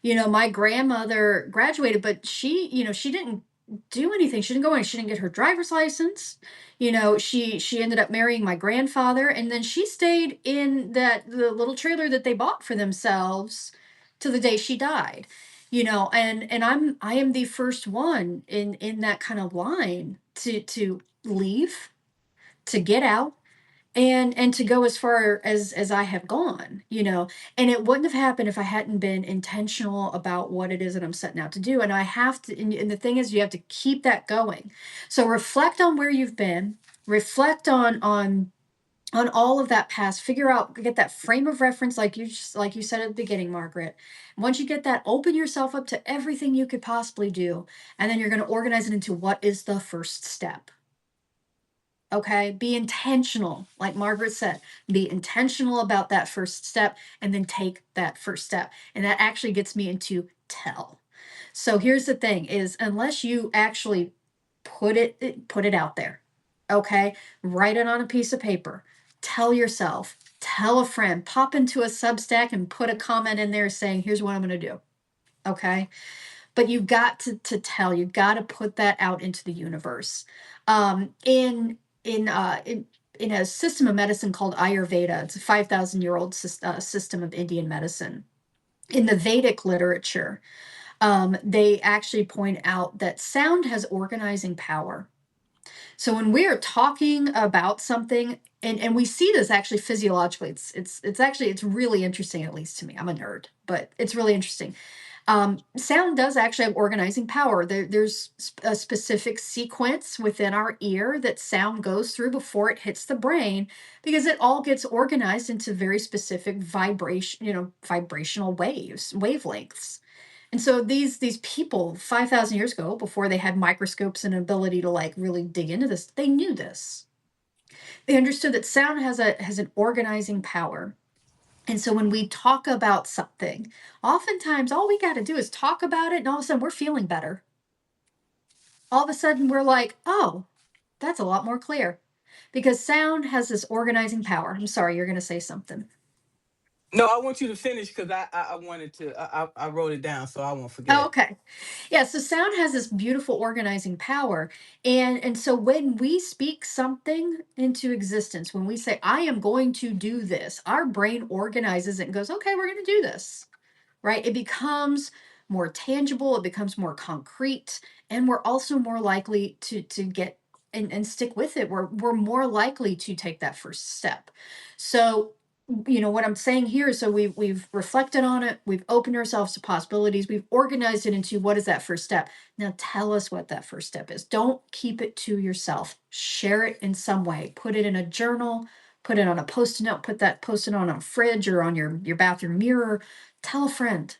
My grandmother graduated, but she didn't do anything. She didn't go in. She didn't get her driver's license. She ended up marrying my grandfather, and then she stayed in the little trailer that they bought for themselves to the day she died. And I am the first one in that kind of line to leave, to get out, and to go as far as I have gone. And it wouldn't have happened if I hadn't been intentional about what it is that I'm setting out to do. And I have to, and the thing is, you have to keep that going. So reflect on where you've been, reflect on all of that past, figure out, get that frame of reference, like you said at the beginning, Margaret. Once you get that, open yourself up to everything you could possibly do, and then you're going to organize it into what is the first step. Okay, be intentional. Like Margaret said, be intentional about that first step and then take that first step. And that actually gets me into tell. So here's the thing is, unless you actually put it out there, okay? Write it on a piece of paper. Tell yourself, tell a friend, pop into a Substack and put a comment in there saying, "Here's what I'm going to do." Okay? But you've got to tell, you've got to put that out into the universe. In a system of medicine called Ayurveda, it's a 5,000-year-old system of Indian medicine. In the Vedic literature, they actually point out that sound has organizing power. So when we are talking about something, and we see this actually physiologically, it's really interesting, at least to me. I'm a nerd, but it's really interesting. Sound does actually have organizing power. There's a specific sequence within our ear that sound goes through before it hits the brain, because it all gets organized into very specific vibrational wavelengths. And so these people 5,000 years ago, before they had microscopes and ability to like really dig into this, they knew this. They understood that sound has an organizing power. And so when we talk about something, oftentimes all we got to do is talk about it, and all of a sudden we're feeling better. All of a sudden we're like, oh, that's a lot more clear, because sound has this organizing power. I'm sorry, you're going to say something. No, I want you to finish because I wanted to. I wrote it down so I won't Oh, forget. okay. Yeah, so sound has this beautiful organizing power. And so when we speak something into existence, when we say, I am going to do this, our brain organizes it and goes, okay, we're going to do this. Right? It becomes more tangible, it becomes more concrete, and we're also more likely to get and stick with it. We're more likely to take that first step. So, what I'm saying here is, so we've reflected on it, we've opened ourselves to possibilities, we've organized it into what is that first step. Now tell us what that first step is. Don't keep it to yourself. Share it in some way. Put it in a journal, put it on a post-it note, put that post-it on a fridge or on your bathroom mirror. Tell a friend,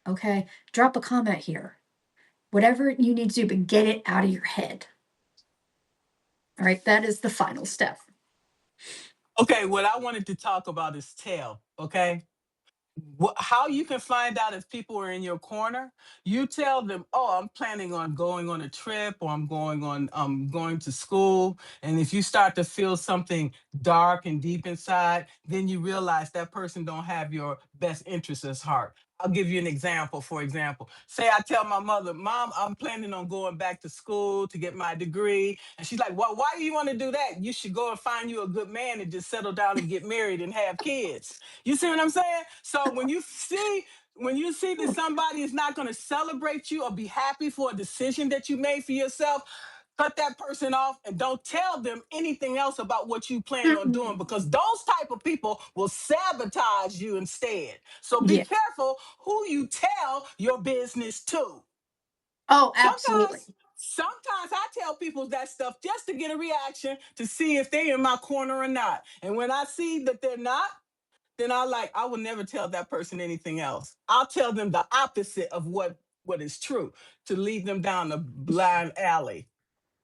okay? Drop a comment here. Whatever you need to do, but get it out of your head. All right, that is the final step. Okay, what I wanted to talk about is tell. Okay, how you can find out if people are in your corner. You tell them, oh, I'm planning on going on a trip, or I'm going to school. And if you start to feel something dark and deep inside, then you realize that person don't have your best interests at heart. I'll give you an example. For example, say I tell my mother, Mom, I'm planning on going back to school to get my degree. And she's like, well, why do you want to do that? You should go and find you a good man and just settle down and get married and have kids. You see what I'm saying? So when you see that somebody is not going to celebrate you or be happy for a decision that you made for yourself, cut that person off and don't tell them anything else about what you plan on doing, Mm-mm. because those type of people will sabotage you instead. So be Yeah. careful who you tell your business to. Oh, absolutely. Sometimes I tell people that stuff just to get a reaction to see if they're in my corner or not. And when I see that they're not, then I will never tell that person anything else. I'll tell them the opposite of what is true, to lead them down the blind alley.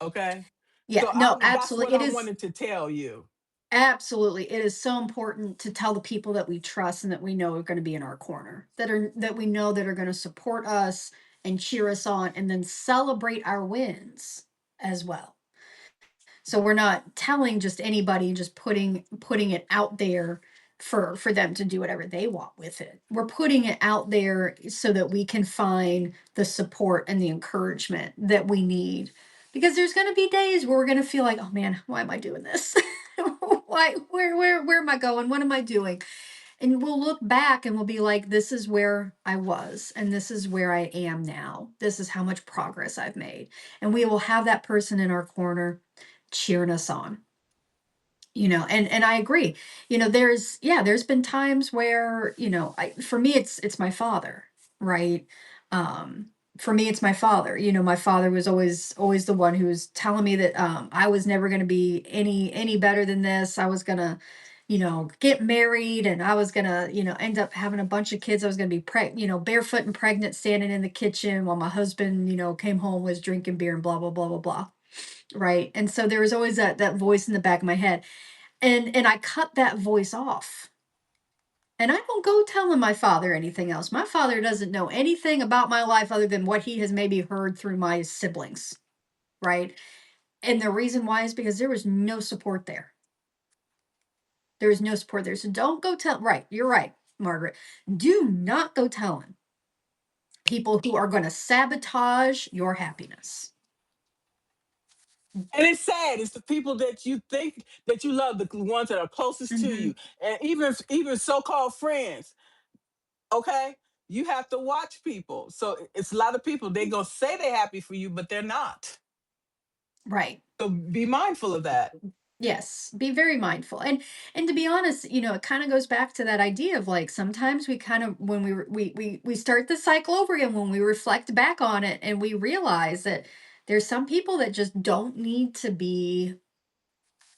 Okay? Yeah, So no, that's what absolutely. It I is wanted to tell you. absolutely. It is so important to tell the people that we trust and that we know are going to be in our corner, that we know that are going to support us and cheer us on, and then celebrate our wins as well. So we're not telling just anybody, just putting it out there for them to do whatever they want with it. We're putting it out there so that we can find the support and the encouragement that we need. Because there's going to be days where we're going to feel like, oh man, why am I doing this? Why, where am I going? What am I doing? And we'll look back and we'll be like, this is where I was, and this is where I am now. This is how much progress I've made. And we will have that person in our corner cheering us on. And I agree. There's been times where, for me it's my father, right? Um for me it's my father. My father was always the one who was telling me that I was never going to be any better than this. I was going to get married, and I was going to end up having a bunch of kids. I was going to be barefoot and pregnant, standing in the kitchen while my husband came home, was drinking beer and blah blah blah blah blah, right? And so there was always that voice in the back of my head, and I cut that voice off. And I don't go telling my father anything else. My father doesn't know anything about my life other than what he has maybe heard through my siblings, right? And the reason why is because there was no support there. There was no support there. So don't go tell, right, you're right, Margaret. Do not go telling people who are going to sabotage your happiness. And it's sad. It's the people that you think that you love, the ones that are closest to Hmm. you, and even so-called friends. Okay, you have to watch people. So it's a lot of people. They gonna say they're happy for you, but they're not. Right. So be mindful of that. Yes, be very mindful. And to be honest, it kind of goes back to that idea of like sometimes we kind of when we start the cycle over again when we reflect back on it and we realize that there's some people that just don't need to be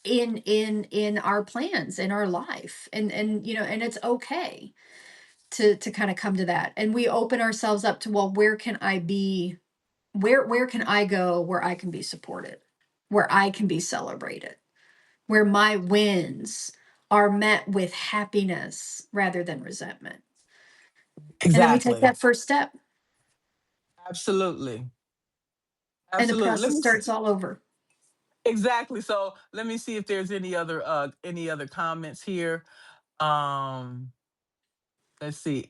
in our plans in our life. And it's okay to kind of come to that. And we open ourselves up to, well, where can I be? Where can I go where I can be supported? Where I can be celebrated? Where my wins are met with happiness rather than resentment. And then we take Exactly. that first step Absolutely. and the Absolutely. Let process me see. starts all over. Exactly. So let me see if there's any other comments here. Um, let's see.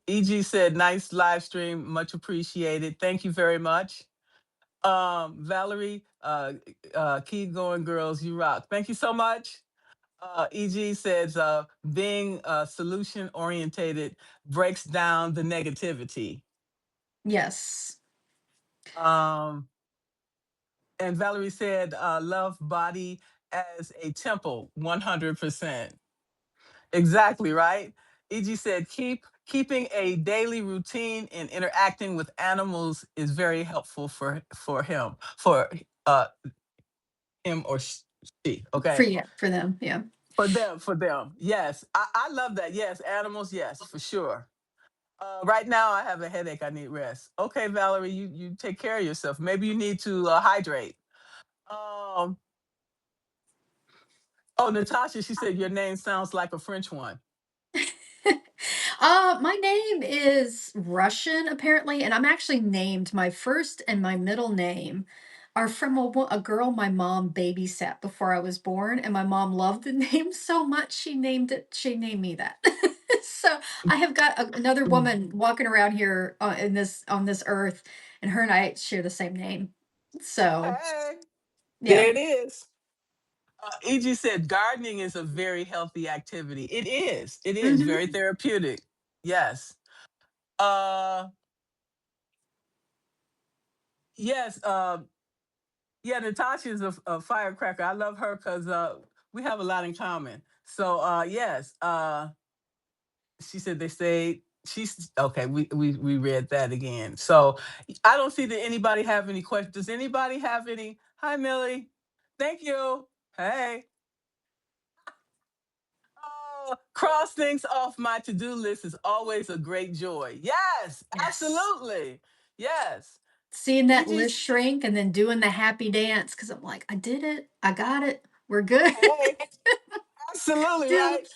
EG said nice live stream, much appreciated. Thank you very much. Valerie, keep going, girls, you rock. Thank you so much. EG says being solution orientated breaks down the negativity. Yes. Um, and Valerie said love body as a temple, 100%. Exactly, right? EG said keeping a daily routine and interacting with animals is very helpful uh him or she. For Okay, you, for them. Yeah. for them. Yes, I love that. Yes, animals. Yes, for sure. Right now, I have a headache. I need rest. Okay, Valerie, you take care of yourself. Maybe you need to hydrate. Um. Oh, Natasha, she said your name sounds like a French one. My name is Russian apparently, and I'm actually named, my first and my middle name are from a girl my mom babysat before I was born, and my mom loved the name so much she named me that. So I have got another Mm. woman walking around here on this earth, and her and I share the same name. So Hey, yeah. there it is. EG said gardening is a very healthy activity. It is. It is very Hmm. therapeutic. Yes. Uh, yes. Yeah, Natasha is a firecracker. I love her because we have a lot in common. So yes, she said they say she's okay. We read that again. So I don't see that anybody have any questions. Does anybody have any? Hi, Millie. Thank you. Hey. Cross things off my to-do list is always a great joy. Yes, Yes. absolutely. Yes. Seeing that list EG's shrink and then doing the happy dance because I'm like, I did it. I got it. We're good. hey, absolutely Still. right.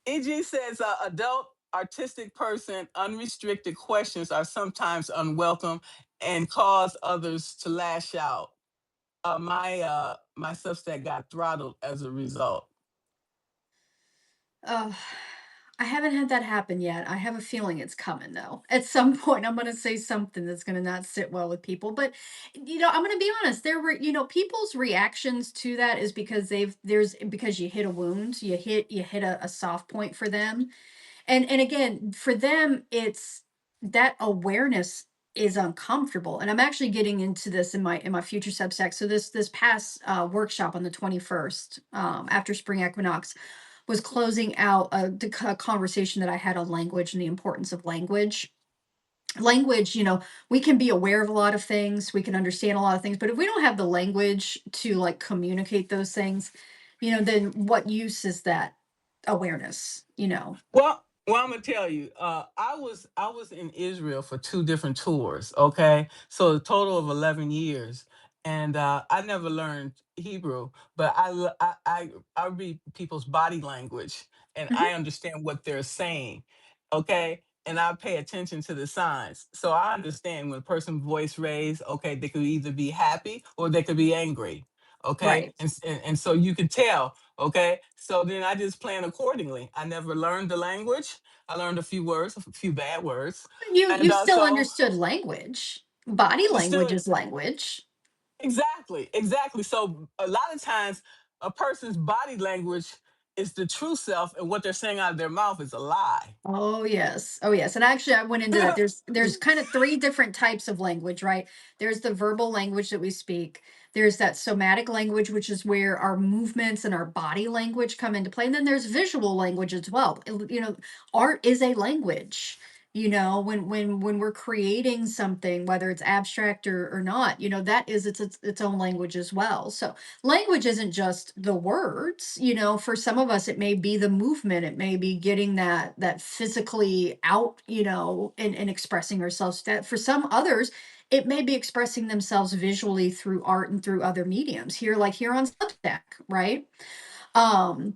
EG says adult artistic person unrestricted questions are sometimes unwelcome and cause others to lash out. my Substack got throttled as a result. Uh, I haven't had that happen yet. I have a feeling it's coming though. At some point, I'm going to say something that's going to not sit well with people. But I'm going to be honest. There were, people's reactions to that is because because you hit a wound, you hit a soft point for them, and again, for them, it's that awareness is uncomfortable. And I'm actually getting into this in my future Substack. So this past workshop on the 21st, after spring equinox, was closing out a conversation that I had on language and the importance of language. Language, we can be aware of a lot of things, we can understand a lot of things, but if we don't have the language to like communicate those things, then what use is that awareness? Well, I'm gonna tell you. I was in Israel for two different tours. Okay, so a total of 11 years, and I never learned Hebrew, but I read people's body language, and I Mhm. understand what they're saying. Okay, and I pay attention to the signs, so I understand when a person voice raised. Okay, they could either be happy or they could be angry. Okay, Right. and so you could tell. Okay, so then I just plan accordingly. I never learned the language. I learned a few words, a few bad words, You and still so understood language. Body language understood is language. exactly, exactly. So a lot of times, a person's body language is the true self, and what they're saying out of their mouth is a lie. Oh yes. Oh yes. And actually I went into that. There's kind of three different types of language, right? There's the verbal language that we speak. There's that somatic language, which is where our movements and our body language come into play. And then there's visual language as well. Art is a language. When we're creating something, whether it's abstract or not, that is its own language as well. So language isn't just the words. For some of us it may be the movement, it may be getting that physically out, and expressing ourselves. That for some others it may be expressing themselves visually through art and through other mediums, here on Substack, right? Um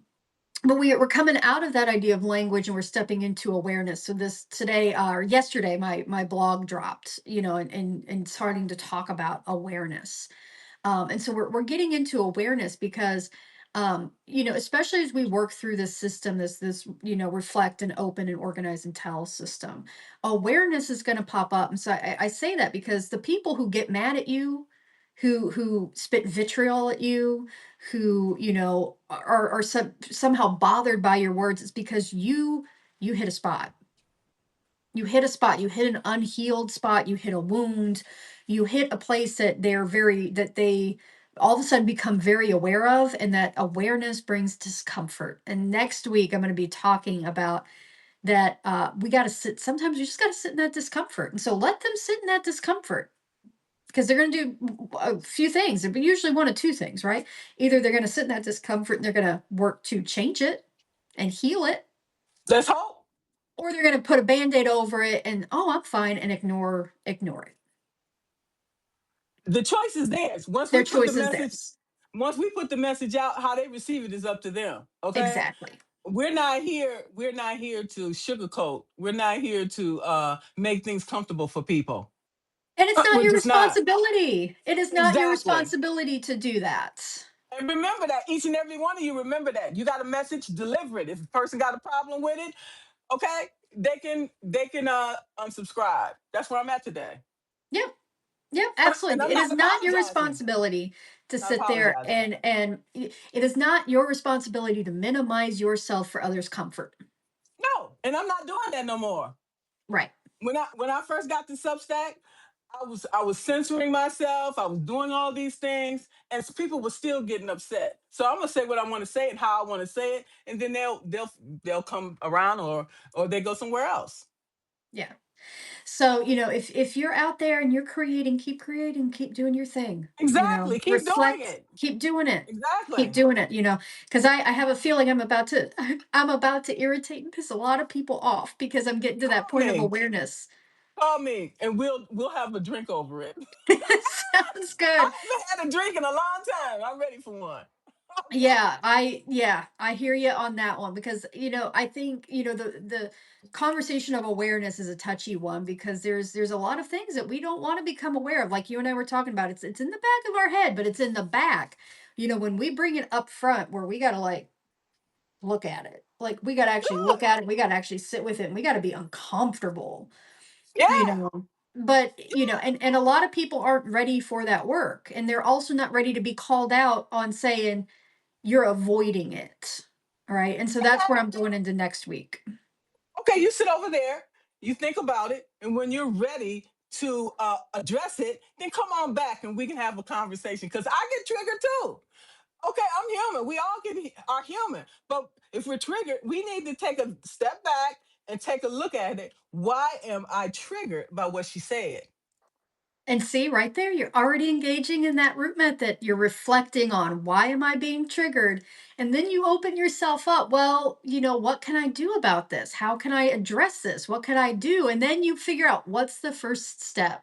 but we're coming out of that idea of language and we're stepping into awareness. So this today or yesterday, my blog dropped, and starting to talk about awareness. And so we're getting into awareness because, especially as we work through this system, this reflect and open and organize and tell system, awareness is going to pop up. And so I say that because the people who get mad at you, who spit vitriol at you, who are somehow bothered by your words, it's because you hit a spot. You hit a spot, you hit an unhealed spot, you hit a wound, you hit a place that they all of a sudden become very aware of, and that awareness brings discomfort. And next week I'm going to be talking about that. We got to sit, sometimes you just got to sit in that discomfort. And so let them sit in that discomfort, because they're going to do a few things, but usually one of two things, right? Either they're going to sit in that discomfort and they're going to work to change it and heal it, Let's hope. or they're going to put a band-aid over it and, oh, I'm fine, and ignore it. The choice is theirs. Their choice is theirs. Once we put the message out, how they receive it is up to them. Okay, Exactly. we're not here to sugarcoat. We're not here to make things comfortable for people. And it's not We're your just not. responsibility. It is not your Exactly. responsibility to do that. And remember that, each and every one of you, remember that. You got a message, deliver it. If a person got a problem with it, okay, they can unsubscribe. That's where I'm at today. Yep. Yep, And absolutely. I'm It is not not your apologizing. responsibility to Not sit there apologizing. and it is not your responsibility to minimize yourself for others' comfort. No, and I'm not doing that no more. Right. When I first got to Substack, I was censoring myself. I was doing all these things, and people were still getting upset. So I'm gonna say what I want to say and how I want to say it, and then they'll come around, or they go somewhere else. Yeah. So, if you're out there and you're creating, keep doing your thing. Exactly. Keep doing Reflect, it. keep doing it. Keep Exactly. doing it, because I have a feeling I'm about to irritate and piss a lot of people off because I'm getting to that Call point of me. awareness. Call me, and we'll have a drink over it. Sounds I good. haven't had a drink in a long time. I'm ready for one. Yeah, I hear you on that one because I think the conversation of awareness is a touchy one because there's a lot of things that we don't want to become aware of. Like you and I were talking about, it's in the back of our head, but it's in the back. When we bring it up front, where we got to like look at it, like we got to actually look at it, we got to actually sit with it, and we got to be uncomfortable. you Yeah. know but and a lot of people aren't ready for that work, and they're also not ready to be called out on saying you're avoiding it. Right. And so that's where I'm going into next week. Okay, you sit over there, you think about it, and when you're ready to address it, then come on back and we can have a conversation. Because I get triggered too. Okay, I'm human. We all are human. But if we're triggered, we need to take a step back and take a look at it. Why am I triggered by what she said? And see, right there, you're already engaging in that root method. You're reflecting on why am I being triggered? And then you open yourself up. Well, what can I do about this? How can I address this? What can I do? And then you figure out what's the first step.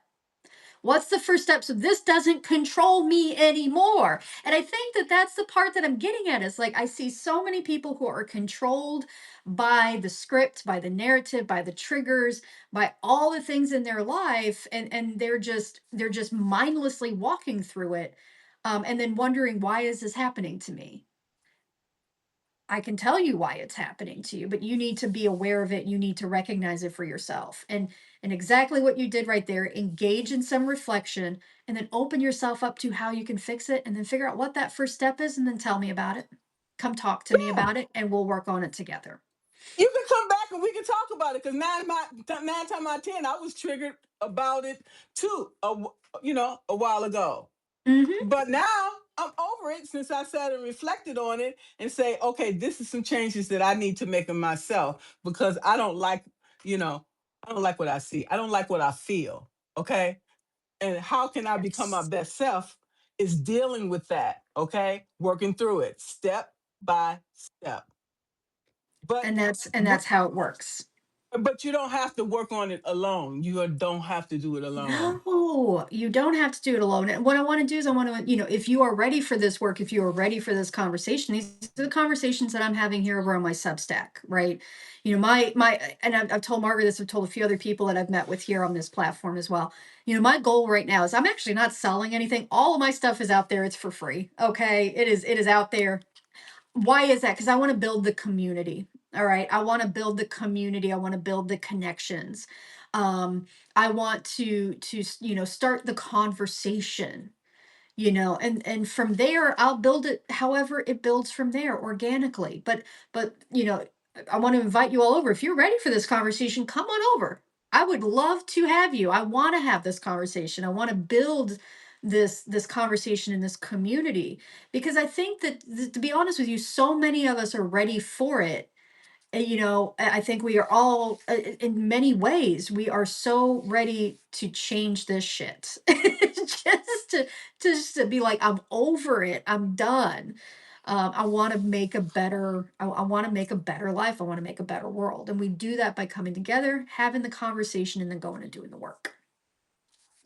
What's the first step so this doesn't control me anymore? And I think that that's the part that I'm getting at is like I see so many people who are controlled by the script, by the narrative, by the triggers, by all the things in their life, and they're just mindlessly walking through it, and then wondering, why is this happening to me? I can tell you why it's happening to you, but you need to be aware of it. You need to recognize it for yourself. And exactly what you did right there, engage in some reflection and then open yourself up to how you can fix it and then figure out what that first step is and then tell me about it. Come talk to me Yeah, about it and we'll work on it together. you can come back and we can talk about it. Because nine times out of 10, I was triggered about it too. A while ago. Mhm. But now I'm over it since I sat and reflected on it and say, okay, this is some changes that I need to make in myself because you know, I don't like what I see. I don't like what I feel. Okay. And how can I become my Yes. best self is dealing with that. Okay. Working through it step by step. But And that's how it works. but you don't have to work on it alone. You don't have to do it alone. No, you don't have to do it alone. And what I want to do is I want to, if you are ready for this work, if you are ready for this conversation, these are the conversations that I'm having here over on my Substack, right? And I've told Margaret this, I've told a few other people that I've met with here on this platform as well. My goal right now is I'm actually not selling anything. All of my stuff is out there. It's for free. Okay. It is out there. Why is that? Because I want to build the community. All right. I want to build the community. I want to build the connections. I want to start the conversation, and from there I'll build it however it builds from there organically. But I want to invite you all over. If you're ready for this conversation, come on over. I would love to have you. I want to have this conversation. I want to build this conversation in this community because I think that to be honest with you, so many of us are ready for it. I think we are all, in many ways, we are so ready to change this shit. Just to be like, I'm over it. I'm done. I want to make a better. I want to make a better life. I want to make a better world, and we do that by coming together, having the conversation, and then going and doing the work.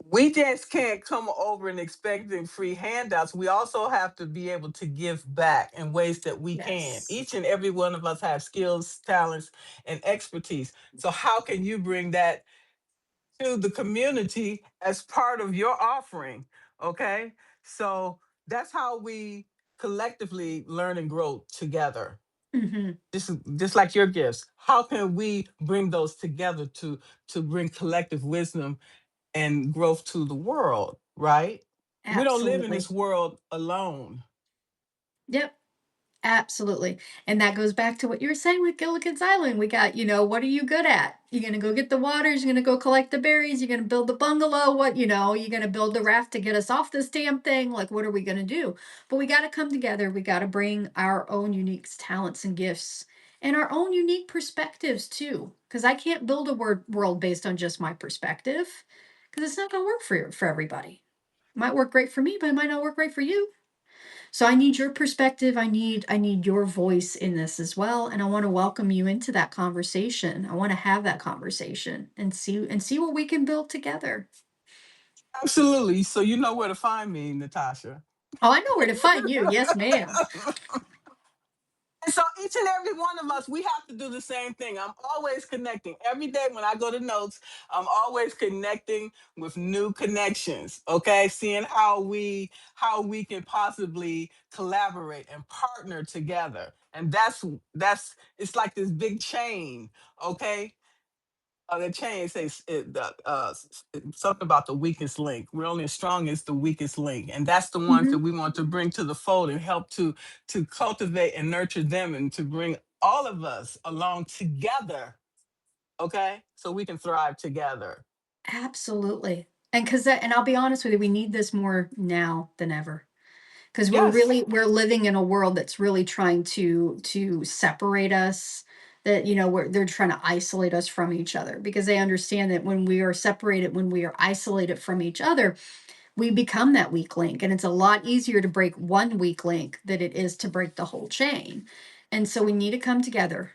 We just can't come over and expecting free handouts. We also have to be able to give back in ways that we can. Yes. Each and every one of us have skills, talents, and expertise. So how can you bring that to the community as part of your offering? Okay? So that's how we collectively learn and grow together. Hmm. Just like your gifts. How can we bring those together to bring collective wisdom and growth to the world, right? We don't live in Absolutely. this world alone. Yep. Absolutely. And that goes back to what you were saying with Gilligan's Island. We got, what are you good at? You're going to go get the waters. You're going to go collect the berries. You're going to build the bungalow. You're going to build the raft to get us off this damn thing. Like, what are we going to do? But we got to come together. We got to bring our own unique talents and gifts and our own unique perspectives too. Because I can't build a world based on just my perspective because it's not going to work for everybody. It might work great for me, but it might not work great for you. So I need your perspective. I need your voice in this as well, and I want to welcome you into that conversation. I want to have that conversation and see what we can build together. Absolutely. So you know where to find me, Natasha. Oh, I know where to find you. Yes, ma'am. And so each and every one of us, we have to do the same thing. I'm always connecting. Every day when I go to notes, I'm always connecting with new connections. Okay. Seeing how we can possibly collaborate and partner together. And that's it's like this big chain. Okay. The chain says something about the weakest link. We're only as strong as the weakest link, and that's the ones that Mhm. we want to bring to the fold and help to cultivate and nurture them, and to bring all of us along together. Okay, so we can thrive together. Absolutely. And I'll be honest with you, we need this more now than ever. Because Yes, we're living in a world that's really trying to separate us, that, they're trying to isolate us from each other, because they understand that when we are separated, when we are isolated from each other, we become that weak link, and it's a lot easier to break one weak link than it is to break the whole chain. And so we need to come together,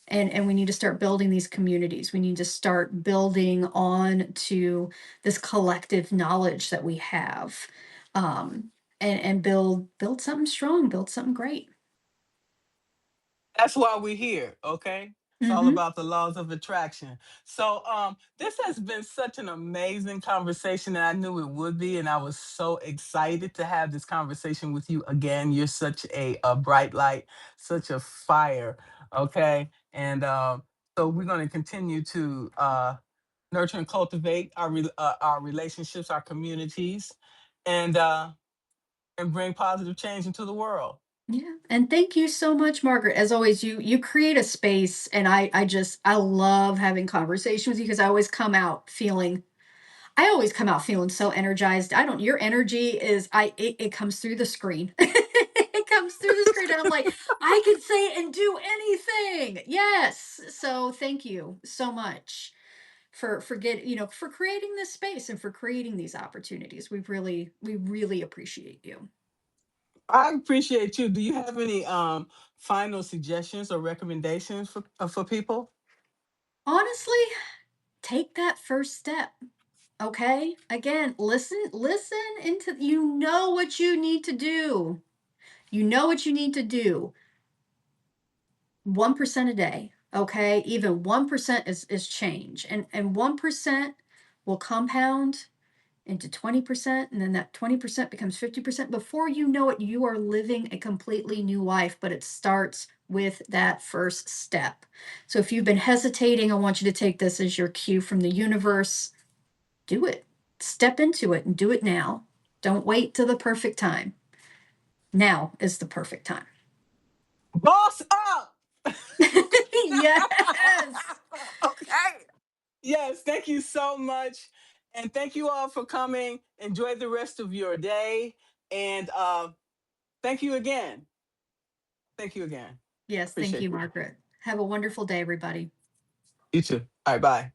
and we need to start building these communities. We need to start building on to this collective knowledge that we have, um, and build something strong, build something great. that's why we're here. Okay, it's all Hmm. about the laws of attraction. So this has been such an amazing conversation, and I knew it would be, and I was so excited to have this conversation with you again. You're such a bright light, such a fire. Okay, and so we're going to continue to nurture and cultivate our relationships, our communities, and bring positive change into the world. Yeah, and thank you so much, Margaret. As always, you create a space, and I love having conversations with you, because I always come out feeling so energized. I don't Your energy is it comes through the screen. It comes through the screen, and I'm like, I can say and do anything. Yes. So thank you so much for creating this space and for creating these opportunities. We really appreciate you. I appreciate you. Do you have any final suggestions or recommendations for people? Honestly, take that first step. Okay? Again, listen into what you need to do. You know what you need to do. 1% a day, okay? Even 1% is change. And 1% will compound into 20%, and then that 20% becomes 50%. Before you know it, you are living a completely new life, but it starts with that first step. So if you've been hesitating, I want you to take this as your cue from the universe. Do it. Step into it and do it now. Don't wait till the perfect time. Now is the perfect time. Boss up! Yes. Okay. Yes, thank you so much. And thank you all for coming. Enjoy the rest of your day. And thank you again. Thank you again. Yes, thank Appreciate you, you. Margaret. Have a wonderful day, everybody. You too. All right, bye.